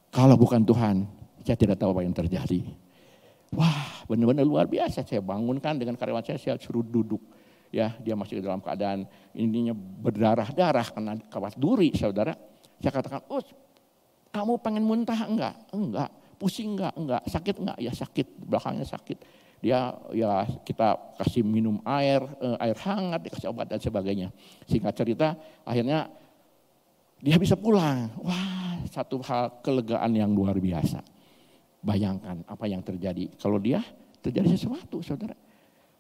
Kalau bukan Tuhan, saya tidak tahu apa yang terjadi. Wah, benar-benar luar biasa. Saya bangunkan dengan karyawan saya suruh duduk. Ya, dia masih dalam keadaan ininya berdarah-darah karena kawat duri, saudara. Saya katakan, kamu pengen muntah enggak? Enggak. Pusing enggak? Sakit enggak? Ya sakit, belakangnya sakit. Dia ya kita kasih minum air hangat, dikasih obat dan sebagainya. Singkat cerita, akhirnya dia bisa pulang. Wah, satu hal kelegaan yang luar biasa. Bayangkan apa yang terjadi kalau dia terjadi sesuatu, saudara.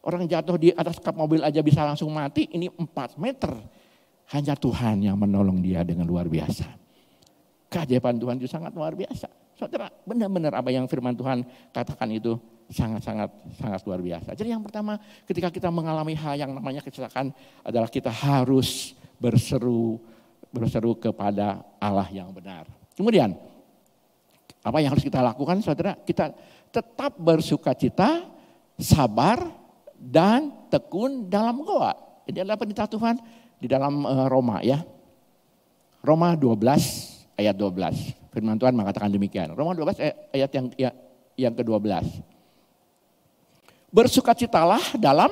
Orang jatuh di atas kap mobil aja bisa langsung mati, ini 4 meter. Hanya Tuhan yang menolong dia dengan luar biasa. Keajaiban Tuhan itu sangat luar biasa. Saudara, benar-benar apa yang firman Tuhan katakan itu sangat luar biasa. Jadi yang pertama, ketika kita mengalami hal yang namanya kecelakaan adalah kita harus berseru kepada Allah yang benar. Kemudian, apa yang harus kita lakukan, saudara? Kita tetap bersukacita, sabar, dan tekun dalam doa. Ini adalah perintah Tuhan di dalam Roma ya. Roma 12 ayat 12. Firman Tuhan mengatakan demikian. Roma 12 ayat yang ke-12. Bersukacitalah dalam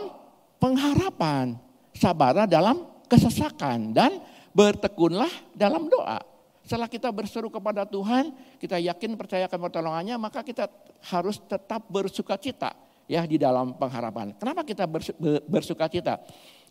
pengharapan, sabarlah dalam kesesakan, dan bertekunlah dalam doa. Setelah kita berseru kepada Tuhan, kita yakin percayakan pertolongannya, maka kita harus tetap bersukacita ya di dalam pengharapan. Kenapa kita bersukacita?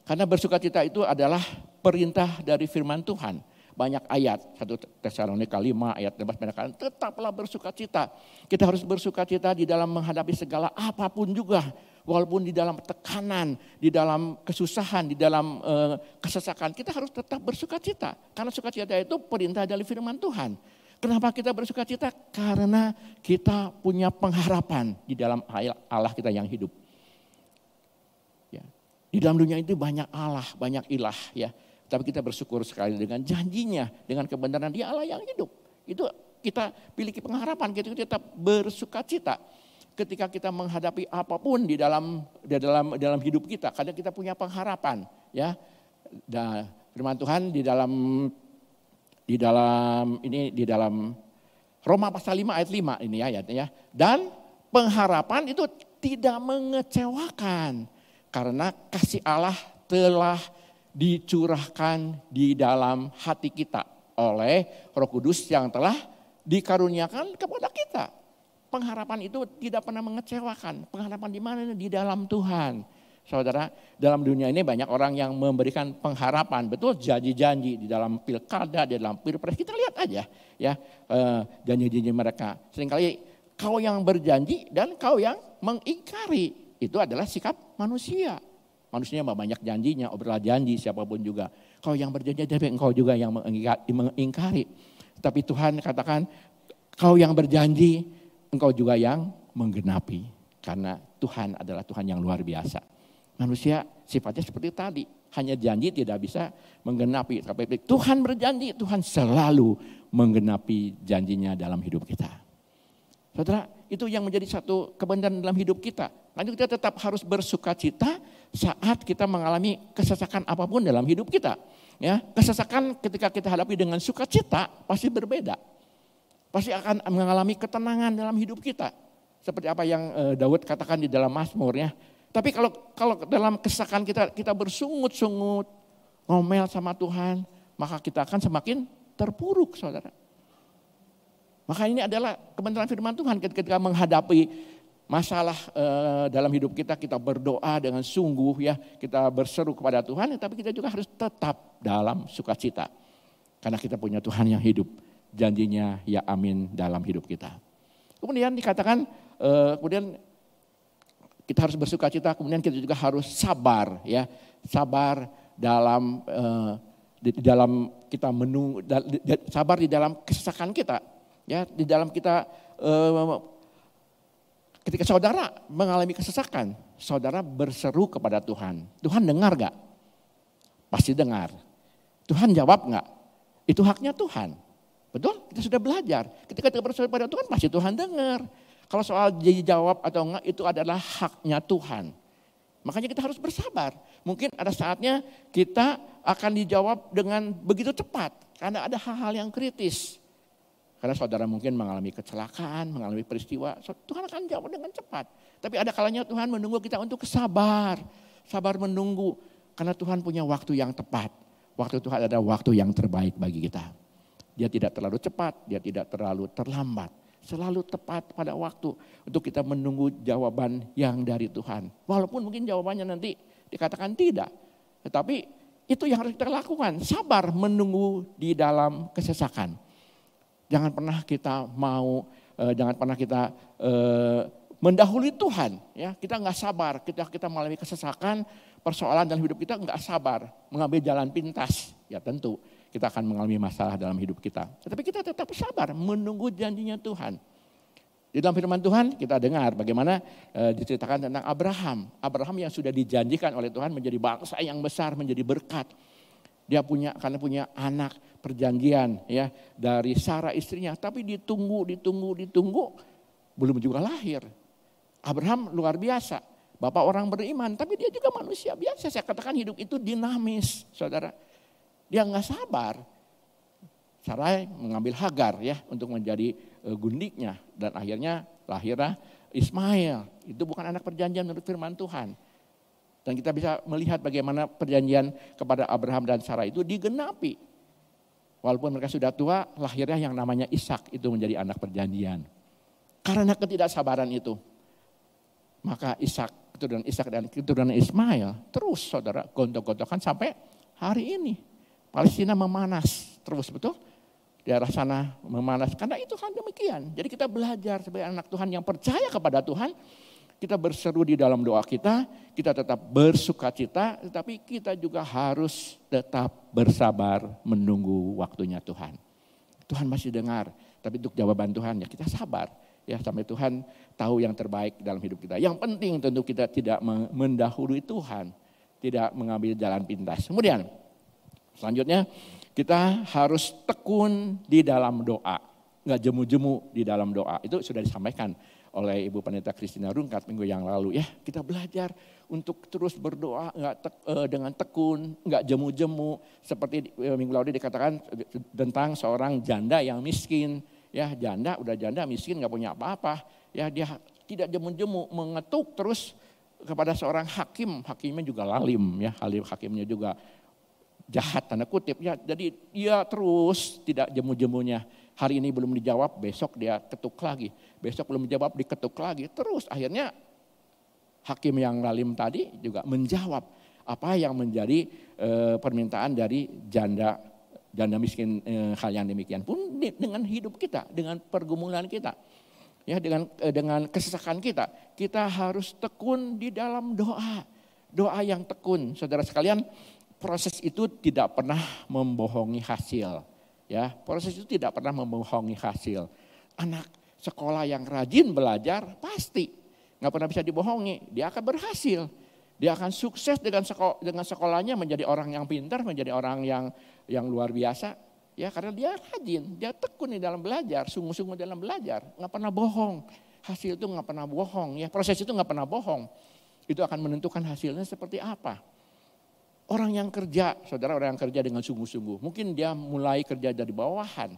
Karena bersukacita itu adalah perintah dari firman Tuhan. Banyak ayat, 1 Tesalonika 5 ayat 15 mengatakan tetaplah bersukacita. Kita harus bersukacita di dalam menghadapi segala apapun juga. Walaupun di dalam tekanan, di dalam kesusahan, di dalam kesesakan, kita harus tetap bersukacita. Karena sukacita itu perintah dari firman Tuhan. Kenapa kita bersukacita? Karena kita punya pengharapan di dalam Allah kita yang hidup. Ya. Di dalam dunia itu banyak Allah, banyak ilah ya. Tapi kita bersyukur sekali dengan janjinya, dengan kebenaran Dia Allah yang hidup. Itu kita miliki pengharapan, kita tetap bersukacita. Ketika kita menghadapi apapun di dalam hidup kita, kadang kita punya pengharapan, ya. Dan firman Tuhan di dalam Roma pasal 5 ayat 5 ini ayatnya ya. Dan pengharapan itu tidak mengecewakan karena kasih Allah telah dicurahkan di dalam hati kita oleh Roh Kudus yang telah dikaruniakan kepada kita. Pengharapan itu tidak pernah mengecewakan. Pengharapan di mana? Di dalam Tuhan. Saudara, dalam dunia ini banyak orang yang memberikan pengharapan, betul, janji-janji di dalam pilkada, di dalam pilpres. Kita lihat aja ya janji-janji mereka. Seringkali kau yang berjanji dan kau yang mengingkari. Itu adalah sikap manusia. Manusia banyak janjinya, obrolan janji siapapun juga. Kau yang berjanji tapi engkau juga yang mengingkari. Tapi Tuhan katakan kau yang berjanji, engkau juga yang menggenapi. Karena Tuhan adalah Tuhan yang luar biasa. Manusia sifatnya seperti tadi. Hanya janji tidak bisa menggenapi. Tapi Tuhan berjanji, Tuhan selalu menggenapi janjinya dalam hidup kita. Saudara, itu yang menjadi satu kebenaran dalam hidup kita. Lanjut kita tetap harus bersukacita saat kita mengalami kesesakan apapun dalam hidup kita. Ya, kesesakan ketika kita hadapi dengan sukacita pasti berbeda. Pasti akan mengalami ketenangan dalam hidup kita. Seperti apa yang Daud katakan di dalam Mazmur ya. Tapi kalau dalam kesesakan kita bersungut-sungut, ngomel sama Tuhan, maka kita akan semakin terpuruk, saudara. Maka ini adalah kebenaran firman Tuhan ketika menghadapi masalah dalam hidup kita, kita berdoa dengan sungguh ya, kita berseru kepada Tuhan, tapi kita juga harus tetap dalam sukacita. Karena kita punya Tuhan yang hidup, janjinya ya amin dalam hidup kita. Kemudian dikatakan, kemudian kita harus bersukacita, kemudian kita juga harus sabar ya, sabar dalam kita menunggu, sabar di dalam kesesakan kita, ya di dalam kita ketika saudara mengalami kesesakan, saudara berseru kepada Tuhan. Tuhan dengar gak? Pasti dengar. Tuhan jawab gak? Itu haknya Tuhan. Betul? Kita sudah belajar. Ketika kita berseru kepada Tuhan, pasti Tuhan dengar. Kalau soal dijawab atau enggak, itu adalah haknya Tuhan. Makanya kita harus bersabar. Mungkin ada saatnya kita akan dijawab dengan begitu cepat. Karena ada hal-hal yang kritis. Karena saudara mungkin mengalami kecelakaan, mengalami peristiwa, Tuhan akan jawab dengan cepat. Tapi ada kalanya Tuhan menunggu kita untuk sabar menunggu. Karena Tuhan punya waktu yang tepat. Waktu Tuhan adalah waktu yang terbaik bagi kita. Dia tidak terlalu cepat, dia tidak terlalu terlambat. Selalu tepat pada waktu untuk kita menunggu jawaban yang dari Tuhan. Walaupun mungkin jawabannya nanti dikatakan tidak. Tetapi itu yang harus kita lakukan. Sabar menunggu di dalam kesesakan. Jangan pernah kita mendahului Tuhan. Ya, kita nggak sabar, kita mengalami kesesakan, persoalan dalam hidup kita nggak sabar, mengambil jalan pintas. Ya tentu kita akan mengalami masalah dalam hidup kita. Tetapi kita tetap sabar menunggu janjinya Tuhan. Di dalam firman Tuhan kita dengar bagaimana diceritakan tentang Abraham. Abraham yang sudah dijanjikan oleh Tuhan menjadi bangsa yang besar, menjadi berkat. Dia karena punya anak perjanjian ya dari Sarah istrinya, tapi ditunggu, belum juga lahir. Abraham luar biasa, bapak orang beriman, tapi dia juga manusia biasa. Saya katakan hidup itu dinamis, saudara. Dia nggak sabar. Sarai mengambil Hagar ya untuk menjadi gundiknya dan akhirnya lahirlah Ismail. Itu bukan anak perjanjian menurut firman Tuhan. Dan kita bisa melihat bagaimana perjanjian kepada Abraham dan Sarah itu digenapi. Walaupun mereka sudah tua, lahirnya yang namanya Ishak itu menjadi anak perjanjian. Karena ketidaksabaran itu, maka keturunan Ishak dan keturunan Ismail terus saudara gontok-gontokan sampai hari ini. Palestina memanas terus, betul? Di arah sana memanas, karena itu kan demikian. Jadi kita belajar sebagai anak Tuhan yang percaya kepada Tuhan, kita berseru di dalam doa kita tetap bersukacita, tetapi kita juga harus tetap bersabar menunggu waktunya Tuhan. Tuhan masih dengar, tapi untuk jawaban Tuhan ya kita sabar. Ya sampai Tuhan tahu yang terbaik dalam hidup kita. Yang penting tentu kita tidak mendahului Tuhan, tidak mengambil jalan pintas. Kemudian selanjutnya kita harus tekun di dalam doa, nggak jemu-jemu di dalam doa. Itu sudah disampaikan oleh Ibu Pendeta Christina Rungkat minggu yang lalu ya. Kita belajar untuk terus berdoa dengan tekun, nggak jemu-jemu. Seperti minggu lalu dikatakan tentang seorang janda yang miskin. Ya udah janda miskin nggak punya apa-apa. Ya dia tidak jemu-jemu mengetuk terus kepada seorang hakim. Hakimnya juga lalim ya, hakimnya juga jahat tanda kutip ya. Jadi dia terus tidak jemu-jemunya. Hari ini belum dijawab, besok dia ketuk lagi. Besok belum dijawab, diketuk lagi. Terus akhirnya hakim yang lalim tadi juga menjawab apa yang menjadi permintaan dari janda miskin. Hal yang demikian pun dengan hidup kita, dengan pergumulan kita. Ya, dengan kesesakan kita harus tekun di dalam doa. Doa yang tekun, saudara sekalian. Proses itu tidak pernah membohongi hasil. Ya, proses itu tidak pernah membohongi hasil. Anak sekolah yang rajin belajar pasti nggak pernah bisa dibohongi. Dia akan berhasil. Dia akan sukses dengan sekolahnya, menjadi orang yang pintar, menjadi orang yang luar biasa. Ya, karena dia rajin, dia tekun di dalam belajar, sungguh-sungguh dalam belajar, nggak pernah bohong. Hasil itu nggak pernah bohong. Ya, proses itu nggak pernah bohong. Itu akan menentukan hasilnya seperti apa. Orang yang kerja, saudara, orang yang kerja dengan sungguh-sungguh, mungkin dia mulai kerja dari bawahan,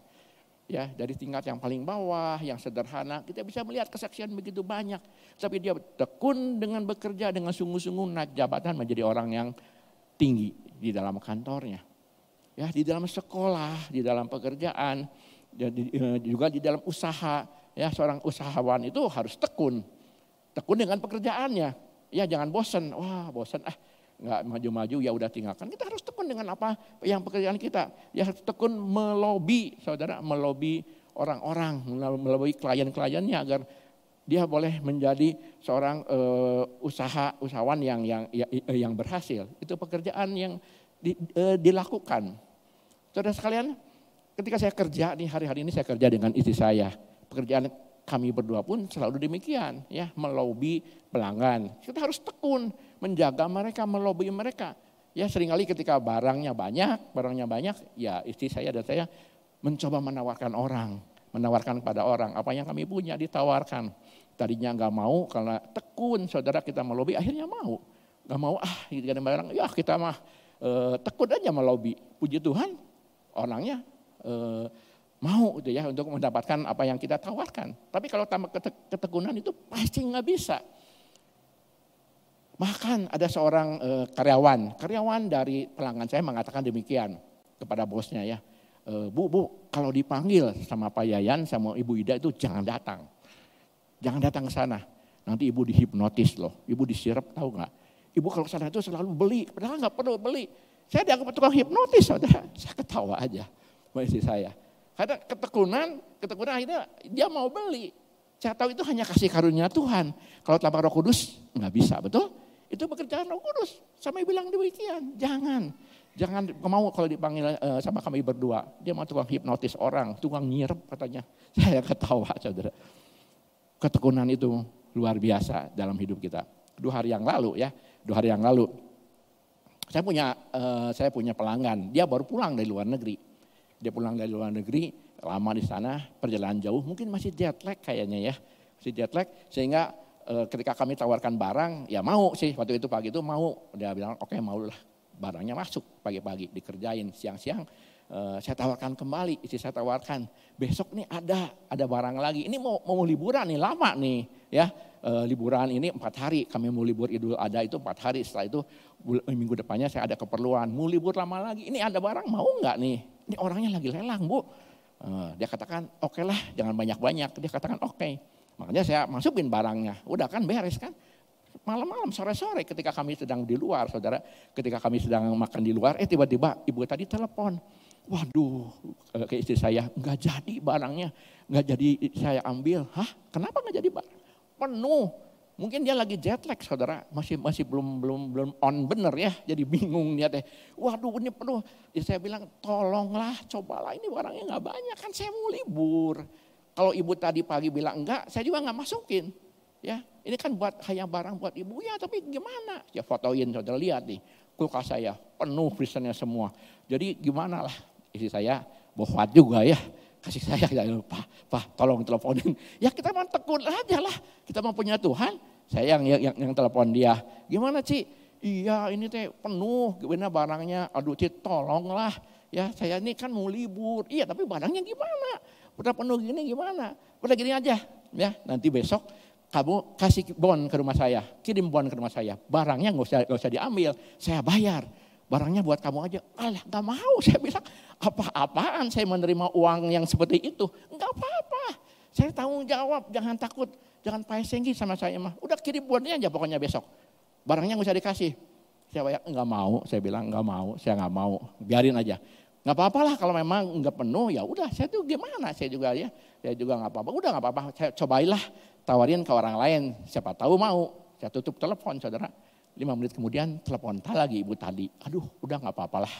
ya dari tingkat yang paling bawah, yang sederhana, kita bisa melihat kesaksian begitu banyak. Tapi dia tekun dengan bekerja dengan sungguh-sungguh, naik jabatan menjadi orang yang tinggi di dalam kantornya, ya di dalam sekolah, di dalam pekerjaan, juga di dalam usaha. Ya seorang usahawan itu harus tekun dengan pekerjaannya, ya jangan bosan, nggak maju-maju ya udah tinggalkan. Kita harus tekun dengan apa yang pekerjaan kita. Ya tekun melobi, saudara, melobi orang-orang, melobi klien-kliennya agar dia boleh menjadi seorang usahawan yang berhasil. Itu pekerjaan yang dilakukan. Saudara sekalian, ketika saya kerja nih hari-hari ini saya kerja dengan istri saya. Pekerjaan kami berdua pun selalu demikian, ya melobi pelanggan. Kita harus tekun menjaga mereka, melobi mereka. Ya seringkali ketika barangnya banyak, ya istri saya dan saya mencoba menawarkan kepada orang apa yang kami punya ditawarkan. Tadinya nggak mau, karena tekun saudara kita melobi, akhirnya mau. Nggak mau gitu kan barang, ya kita mah tekun aja melobi. Puji Tuhan, orangnya mau itu ya untuk mendapatkan apa yang kita tawarkan. Tapi kalau tanpa ketekunan itu pasti nggak bisa. Bahkan ada seorang karyawan dari pelanggan saya mengatakan demikian kepada bosnya ya. Bu, kalau dipanggil sama Pak Yayan sama Ibu Ida itu jangan datang. Jangan datang ke sana. Nanti ibu dihipnotis loh. Ibu disirap, tahu nggak? Ibu kalau ke sana itu selalu beli, padahal nggak perlu beli. Saya dianggap tukang hipnotis, saudara. Saya ketawa aja sama istri saya. Karena ketekunan akhirnya dia mau beli. Saya tahu itu hanya kasih karunia Tuhan. Kalau tanpa Roh Kudus nggak bisa, betul? Itu pekerjaan Roh Kudus. Sampai bilang demikian, jangan mau kalau dipanggil sama kami berdua. Dia mau tukang hipnotis orang, tukang nyirep katanya. Saya ketawa, saudara. ketekunan itu luar biasa dalam hidup kita. 2 hari yang lalu saya punya pelanggan, dia baru pulang dari luar negeri. Lama di sana, perjalanan jauh, mungkin masih jet lag kayaknya ya. Masih jet lag, sehingga ketika kami tawarkan barang, ya mau sih, waktu itu pagi itu mau. Dia bilang, oke mau lah, barangnya masuk pagi-pagi, dikerjain siang-siang. Saya tawarkan kembali, istri saya tawarkan, besok nih ada barang lagi. Ini mau liburan nih, lama nih ya. Liburan ini 4 hari, kami mau libur Idul Adha itu 4 hari. Setelah itu minggu depannya saya ada keperluan, mau libur lama lagi. Ini ada barang, mau nggak nih? Ini orangnya lagi lelang, Bu. Dia katakan oke lah, jangan banyak-banyak. Dia katakan oke. Makanya saya masukin barangnya, udah kan beres kan. Malam-malam, sore-sore ketika kami sedang di luar, saudara. Ketika kami sedang makan di luar, tiba-tiba ibu tadi telepon. Waduh, ke istri saya, nggak jadi barangnya, nggak jadi saya ambil. Hah, kenapa nggak jadi barang? Penuh. Mungkin dia lagi jet lag, saudara, masih belum on bener ya, jadi bingung dia teh. Waduh, ini penuh. Jadi saya bilang, tolonglah, cobalah, ini barangnya nggak banyak, kan saya mau libur. Kalau ibu tadi pagi bilang enggak, saya juga nggak masukin. Ya, ini kan buat hanya barang buat ibu ya, tapi gimana? Ya fotoin, saudara lihat nih, kulkas saya penuh freezernya semua. Jadi gimana lah, istri saya bohwat juga ya. Kasih saya, Pak, tolong teleponin. Ya kita mau tekun aja lah, kita mau punya Tuhan. Saya yang telepon dia, gimana Ci? Iya ini teh penuh, gimana barangnya? Aduh Ci tolonglah, ya saya ini kan mau libur. Iya tapi barangnya gimana? Udah penuh gini gimana? Udah gini aja, ya nanti besok kamu kasih bon ke rumah saya, kirim bon ke rumah saya. Barangnya nggak usah diambil, saya bayar. Barangnya buat kamu aja. Alah gak mau, saya bilang apa-apaan saya menerima uang yang seperti itu. Enggak apa-apa, saya tanggung jawab, jangan takut, jangan paesenggi sama saya mah. Udah kirim bonnya aja pokoknya besok. Barangnya gak usah dikasih. Saya bilang enggak mau, saya bilang enggak mau, saya enggak mau, biarin aja. Enggak apa-apa lah kalau memang enggak penuh ya udah, saya tuh gimana, saya juga enggak apa-apa. Udah enggak apa-apa, saya cobailah tawarin ke orang lain, siapa tahu mau. Saya tutup telepon saudara. 5 menit kemudian telepon lagi ibu tadi. Aduh udah gak apa-apalah.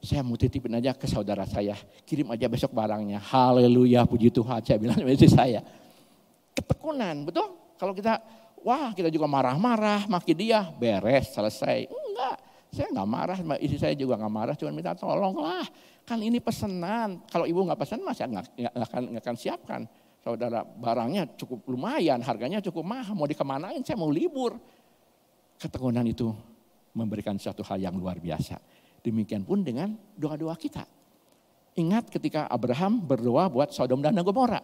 Saya mau titipin aja ke saudara saya. Kirim aja besok barangnya. Haleluya puji Tuhan. Saya bilang sama istri saya. Ketekunan betul. Kalau kita juga marah-marah. Maki dia beres selesai. Enggak. Saya gak marah. Istri saya juga gak marah. Cuma minta tolonglah. Kan ini pesanan. Kalau ibu gak pesan mas saya gak akan siapkan. Saudara barangnya cukup lumayan. Harganya cukup mahal. Mau dikemanain saya mau libur. Ketekunan itu memberikan suatu hal yang luar biasa. Demikian pun dengan doa-doa kita. Ingat ketika Abraham berdoa buat Sodom dan Gomora.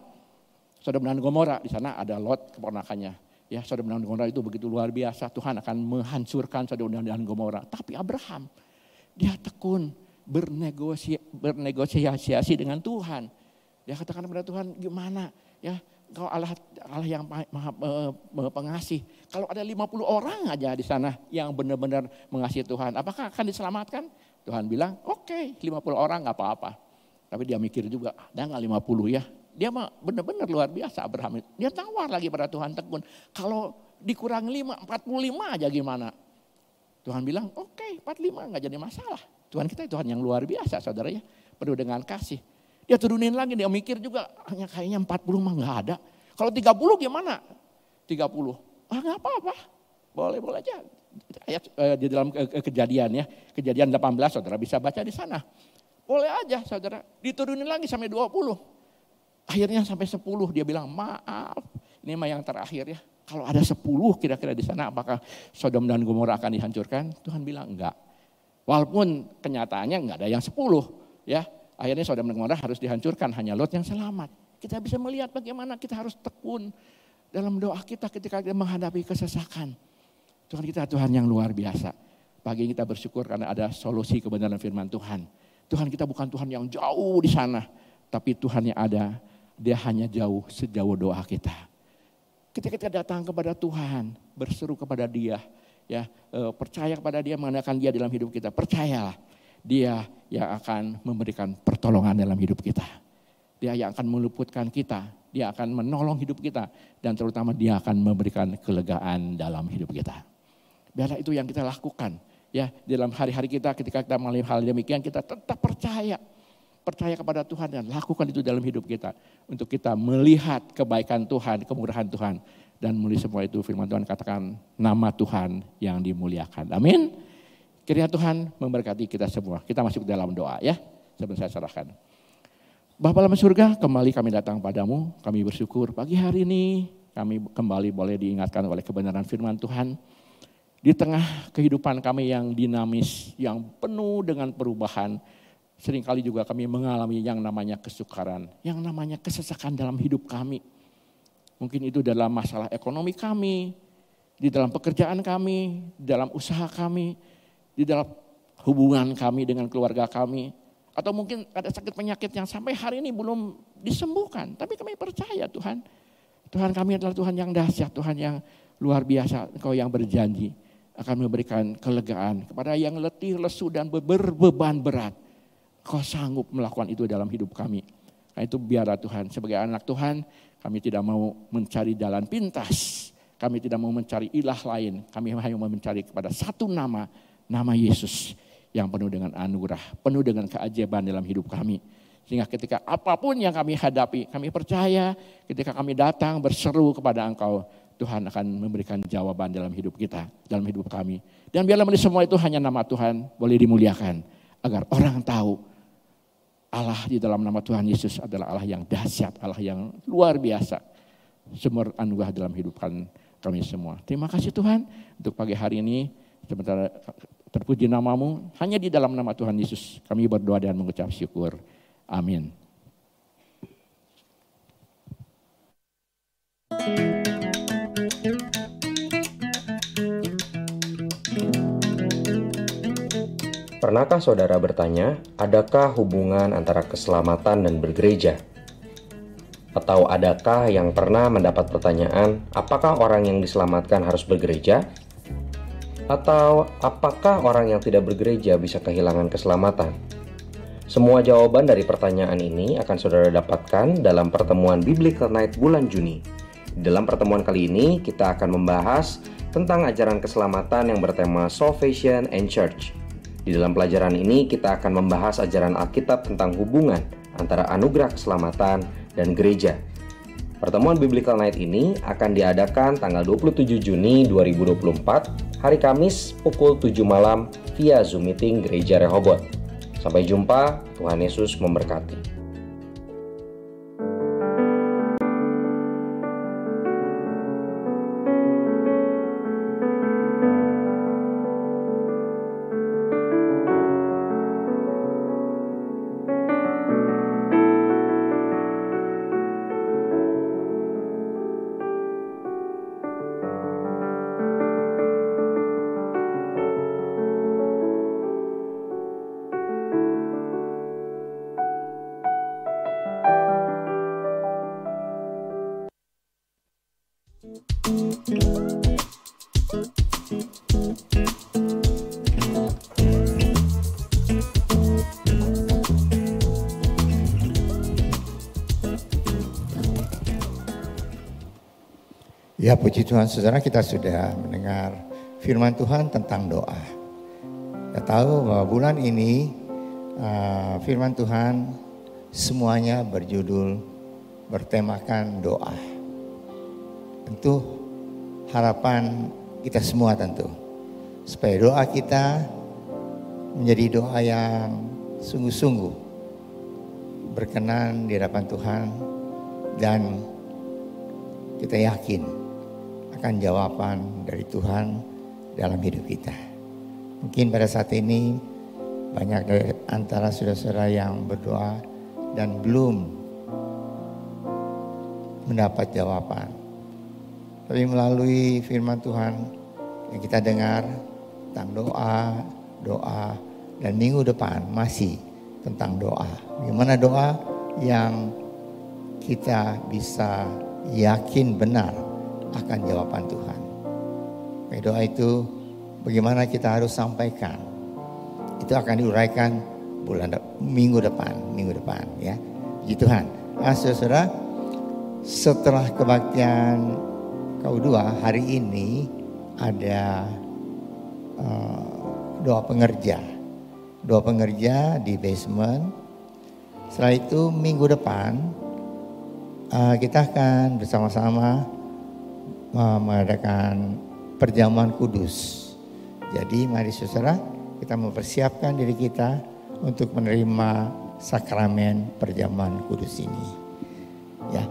Sodom dan Gomora di sana ada Lot keponakannya. Ya, Sodom dan Gomora itu begitu luar biasa. Tuhan akan menghancurkan Sodom dan Gomora. Tapi Abraham dia tekun bernegosiasi dengan Tuhan. Dia katakan kepada Tuhan, gimana ya? Kau Allah yang maha pengasih. Kalau ada 50 orang aja di sana yang benar-benar mengasihi Tuhan, apakah akan diselamatkan? Tuhan bilang, oke, 50 orang gak apa-apa. Tapi dia mikir juga, ada gak 50 ya? Dia mah benar-benar luar biasa Abraham. Dia tawar lagi pada Tuhan tekun. Kalau dikurang 45 aja gimana? Tuhan bilang, oke, 45 gak jadi masalah. Tuhan kita Tuhan yang luar biasa saudara ya. Penuh dengan kasih. Dia turunin lagi, dia mikir juga, kayaknya 40 mah gak ada. Kalau 30 gimana? 30, gak apa-apa, boleh aja. Ayat di dalam kejadian ya, kejadian 18 saudara bisa baca di sana. Boleh aja saudara, diturunin lagi sampai 20. Akhirnya sampai 10 dia bilang maaf, ini mah yang terakhir ya. Kalau ada 10 kira-kira di sana apakah Sodom dan Gomora akan dihancurkan? Tuhan bilang enggak. Walaupun kenyataannya enggak ada yang 10 ya. Akhirnya Sodom dan Gomora harus dihancurkan, hanya Lot yang selamat. Kita bisa melihat bagaimana kita harus tekun dalam doa kita ketika kita menghadapi kesesakan. Tuhan kita Tuhan yang luar biasa. Pagi ini kita bersyukur karena ada solusi kebenaran firman Tuhan. Tuhan kita bukan Tuhan yang jauh di sana, tapi Tuhan yang ada, dia hanya jauh sejauh doa kita. Ketika kita datang kepada Tuhan, berseru kepada dia, ya percaya kepada dia, mengandalkan dia dalam hidup kita, percayalah. Dia yang akan memberikan pertolongan dalam hidup kita. Dia yang akan meluputkan kita. Dia akan menolong hidup kita. Dan terutama dia akan memberikan kelegaan dalam hidup kita. Biarlah itu yang kita lakukan. Ya, dalam hari-hari kita ketika kita mengalami hal demikian kita tetap percaya. percaya kepada Tuhan dan lakukan itu dalam hidup kita. Untuk kita melihat kebaikan Tuhan, kemurahan Tuhan. Dan melalui semua itu firman Tuhan katakan nama Tuhan yang dimuliakan. Amin. Kiranya Tuhan memberkati kita semua. Kita masuk dalam doa ya. Sebelum saya serahkan. Bapa dalam surga, kembali kami datang padamu. Kami bersyukur pagi hari ini kami kembali boleh diingatkan oleh kebenaran firman Tuhan. Di tengah kehidupan kami yang dinamis, yang penuh dengan perubahan, seringkali juga kami mengalami yang namanya kesukaran, yang namanya kesesakan dalam hidup kami. Mungkin itu dalam masalah ekonomi kami, di dalam pekerjaan kami, di dalam usaha kami, di dalam hubungan kami dengan keluarga kami. Atau mungkin ada sakit penyakit yang sampai hari ini belum disembuhkan. Tapi kami percaya Tuhan. Tuhan kami adalah Tuhan yang dahsyat, Tuhan yang luar biasa. Engkau yang berjanji akan memberikan kelegaan kepada yang letih, lesu dan berbeban berat. Kau sanggup melakukan itu dalam hidup kami. Nah itu biarlah Tuhan, sebagai anak Tuhan kami tidak mau mencari jalan pintas. Kami tidak mau mencari ilah lain. Kami hanya mau mencari kepada satu nama, nama Yesus. Yang penuh dengan anugerah, penuh dengan keajaiban dalam hidup kami. Sehingga ketika apapun yang kami hadapi, kami percaya ketika kami datang berseru kepada Engkau, Tuhan akan memberikan jawaban dalam hidup kita, dalam hidup kami. Dan biarlah melalui semua itu hanya nama Tuhan boleh dimuliakan. Agar orang tahu Allah di dalam nama Tuhan Yesus adalah Allah yang dahsyat, Allah yang luar biasa. Sumber anugerah dalam hidup kami semua. Terima kasih Tuhan untuk pagi hari ini. Sementara terpuji namamu, hanya di dalam nama Tuhan Yesus kami berdoa dan mengucap syukur. Amin. Pernahkah saudara bertanya, adakah hubungan antara keselamatan dan bergereja? Atau adakah yang pernah mendapat pertanyaan, apakah orang yang diselamatkan harus bergereja? Atau apakah orang yang tidak bergereja bisa kehilangan keselamatan? Semua jawaban dari pertanyaan ini akan saudara dapatkan dalam pertemuan Biblical Night bulan Juni. Dalam pertemuan kali ini kita akan membahas tentang ajaran keselamatan yang bertema Salvation and Church. Di dalam pelajaran ini kita akan membahas ajaran Alkitab tentang hubungan antara anugerah keselamatan dan gereja. Pertemuan Biblical Night ini akan diadakan tanggal 27 Juni 2024, hari Kamis pukul 7 malam via Zoom Meeting Gereja Rehoboth. Sampai jumpa, Tuhan Yesus memberkati. Ya puji Tuhan saudara, kita sudah mendengar firman Tuhan tentang doa. Kita tahu bahwa bulan ini firman Tuhan semuanya berjudul bertemakan doa. Tentu harapan kita semua tentu supaya doa kita menjadi doa yang sungguh-sungguh berkenan di hadapan Tuhan, dan kita yakin akan jawaban dari Tuhan dalam hidup kita. Mungkin pada saat ini banyak dari antara saudara-saudara yang berdoa dan belum mendapat jawaban. Tapi melalui firman Tuhan yang kita dengar tentang doa, dan minggu depan masih tentang doa. Bagaimana doa yang kita bisa yakin benar akan jawaban Tuhan. Doa itu bagaimana kita harus sampaikan, itu akan diuraikan minggu depan ya. Puji Tuhan. Saudara, setelah kebaktian KU2 hari ini ada doa pengerja di basement. Setelah itu minggu depan kita akan bersama-sama mengadakan perjamuan kudus. Jadi mari saudara, kita mempersiapkan diri kita untuk menerima sakramen perjamuan kudus ini. Ya,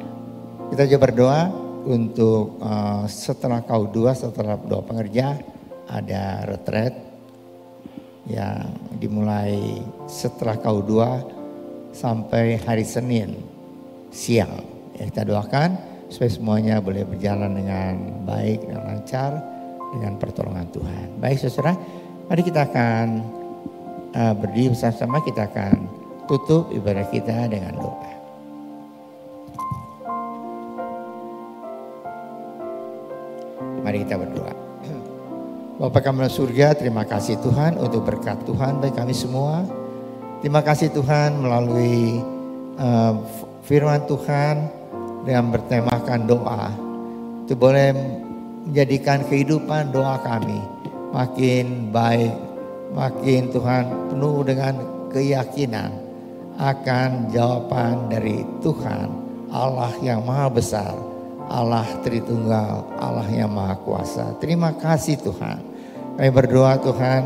kita juga berdoa untuk setelah KU2, setelah doa pengerja, ada retret yang dimulai setelah KU2 sampai hari Senin siang. Ya, kita doakan supaya semuanya boleh berjalan dengan baik dan lancar dengan pertolongan Tuhan. Baik saudara, mari kita akan berdiri bersama-sama, kita akan tutup ibadah kita dengan doa. Mari kita berdoa. Bapa kami di surga, terima kasih Tuhan untuk berkat Tuhan bagi kami semua. Terima kasih Tuhan melalui firman Tuhan dengan bertemakan doa. Itu boleh menjadikan kehidupan doa kami makin baik, makin Tuhan penuh dengan keyakinan akan jawaban dari Tuhan, Allah yang maha besar, Allah Tritunggal, Allah yang maha kuasa. Terima kasih Tuhan. Kami berdoa Tuhan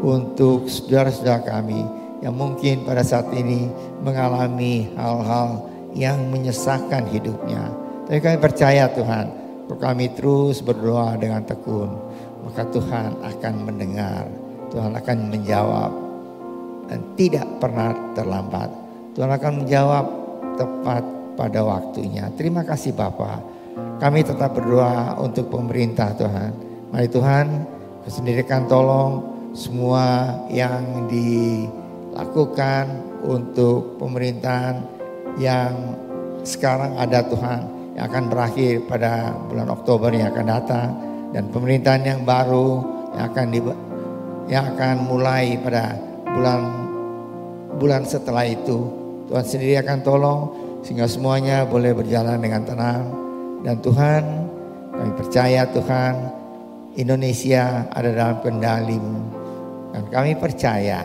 untuk saudara-saudara kami yang mungkin pada saat ini mengalami hal-hal yang menyesakkan hidupnya. Tapi kami percaya Tuhan, kalau kami terus berdoa dengan tekun, maka Tuhan akan mendengar, Tuhan akan menjawab dan tidak pernah terlambat. Tuhan akan menjawab tepat pada waktunya. Terima kasih Bapa. Kami tetap berdoa untuk pemerintah Tuhan. Mari Tuhan, kesendirikan tolong semua yang dilakukan untuk pemerintahan yang sekarang ada Tuhan, yang akan berakhir pada bulan Oktober yang akan datang, dan pemerintahan yang baru yang akan mulai pada bulan setelah itu. Tuhan sendiri akan tolong sehingga semuanya boleh berjalan dengan tenang. Dan Tuhan, kami percaya Tuhan, Indonesia ada dalam kendali-Mu, dan kami percaya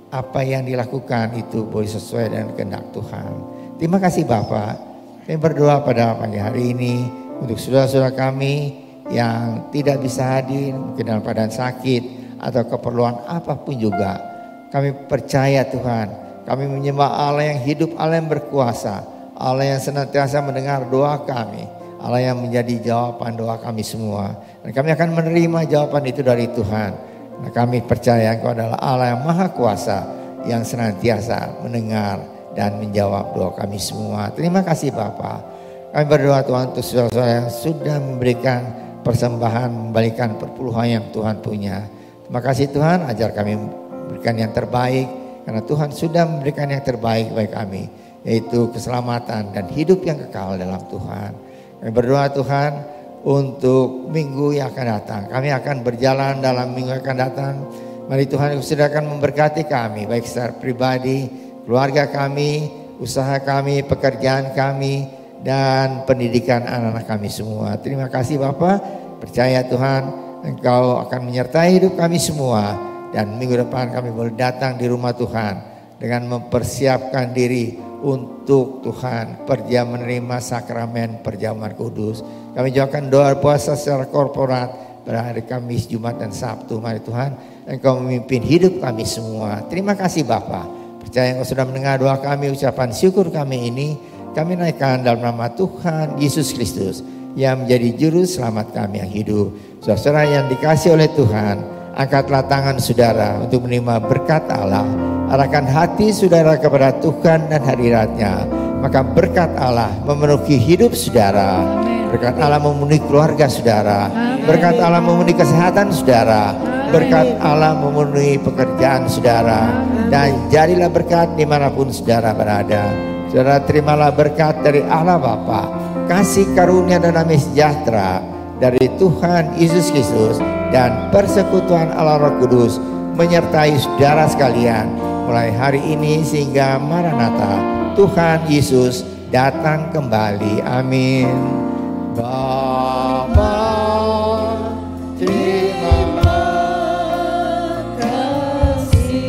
apa yang dilakukan itu boleh sesuai dengan kehendak Tuhan. Terima kasih Bapa. Kami berdoa pada pagi hari ini untuk saudara-saudara kami yang tidak bisa hadir, mungkin dalam keadaan sakit atau keperluan apapun juga. Kami percaya Tuhan, kami menyembah Allah yang hidup, Allah yang berkuasa, Allah yang senantiasa mendengar doa kami, Allah yang menjadi jawaban doa kami semua. Dan kami akan menerima jawaban itu dari Tuhan. Nah, kami percaya Engkau adalah Allah yang maha kuasa, yang senantiasa mendengar dan menjawab doa kami semua. Terima kasih Bapa. Kami berdoa Tuhan untuk saudara-saudara yang sudah memberikan persembahan, memberikan perpuluhan yang Tuhan punya. Terima kasih Tuhan, ajar kami memberikan yang terbaik, karena Tuhan sudah memberikan yang terbaik bagi kami, yaitu keselamatan dan hidup yang kekal dalam Tuhan. Kami berdoa Tuhan untuk minggu yang akan datang. Kami akan berjalan dalam minggu yang akan datang. Mari Tuhan sudah akan memberkati kami, baik secara pribadi, keluarga kami, usaha kami, pekerjaan kami, dan pendidikan anak-anak kami semua. Terima kasih Bapa. Percaya Tuhan, Engkau akan menyertai hidup kami semua. Dan minggu depan kami boleh datang di rumah Tuhan dengan mempersiapkan diri untuk Tuhan menerima sakramen perjamuan kudus. Kami juga akan doa puasa secara korporat pada hari Kamis, Jumat, dan Sabtu. Mari Tuhan, Engkau memimpin hidup kami semua. Terima kasih Bapa. Percaya Engkau sudah mendengar doa kami, ucapan syukur kami ini. Kami naikkan dalam nama Tuhan Yesus Kristus yang menjadi juru selamat kami yang hidup. Saudara yang dikasihi oleh Tuhan, angkatlah tangan saudara untuk menerima berkat Allah. Arahkan hati saudara kepada Tuhan dan hadiratnya. Maka berkat Allah memenuhi hidup saudara. Berkat Allah memenuhi keluarga saudara. Berkat Allah memenuhi kesehatan saudara. Berkat Allah memenuhi pekerjaan saudara. Dan jadilah berkat dimanapun saudara berada. Saudara terimalah berkat dari Allah Bapa, kasih karunia dan damai sejahtera dari Tuhan Yesus Kristus, dan persekutuan Allah Roh Kudus menyertai saudara sekalian mulai hari ini sehingga Maranatha, Tuhan Yesus datang kembali. Amin. Bapa, terima kasih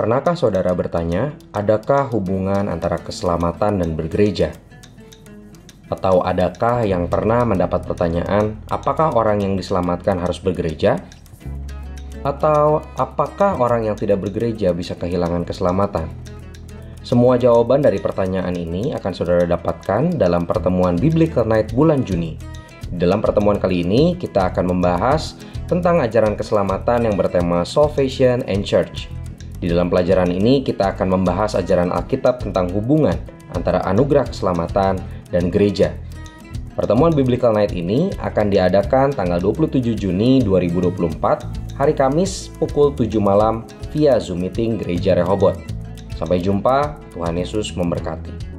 Pernahkah saudara bertanya, adakah hubungan antara keselamatan dan bergereja? Atau adakah yang pernah mendapat pertanyaan, apakah orang yang diselamatkan harus bergereja? Atau apakah orang yang tidak bergereja bisa kehilangan keselamatan? Semua jawaban dari pertanyaan ini akan saudara dapatkan dalam pertemuan Biblical Night bulan Juni. Dalam pertemuan kali ini, kita akan membahas tentang ajaran keselamatan yang bertema Salvation and Church. Di dalam pelajaran ini, kita akan membahas ajaran Alkitab tentang hubungan antara anugerah keselamatan dan gereja. Pertemuan Biblical Night ini akan diadakan tanggal 27 Juni 2024, hari Kamis pukul 7 malam via Zoom Meeting Gereja Rehoboth. Sampai jumpa, Tuhan Yesus memberkati.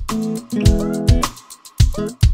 Thank you.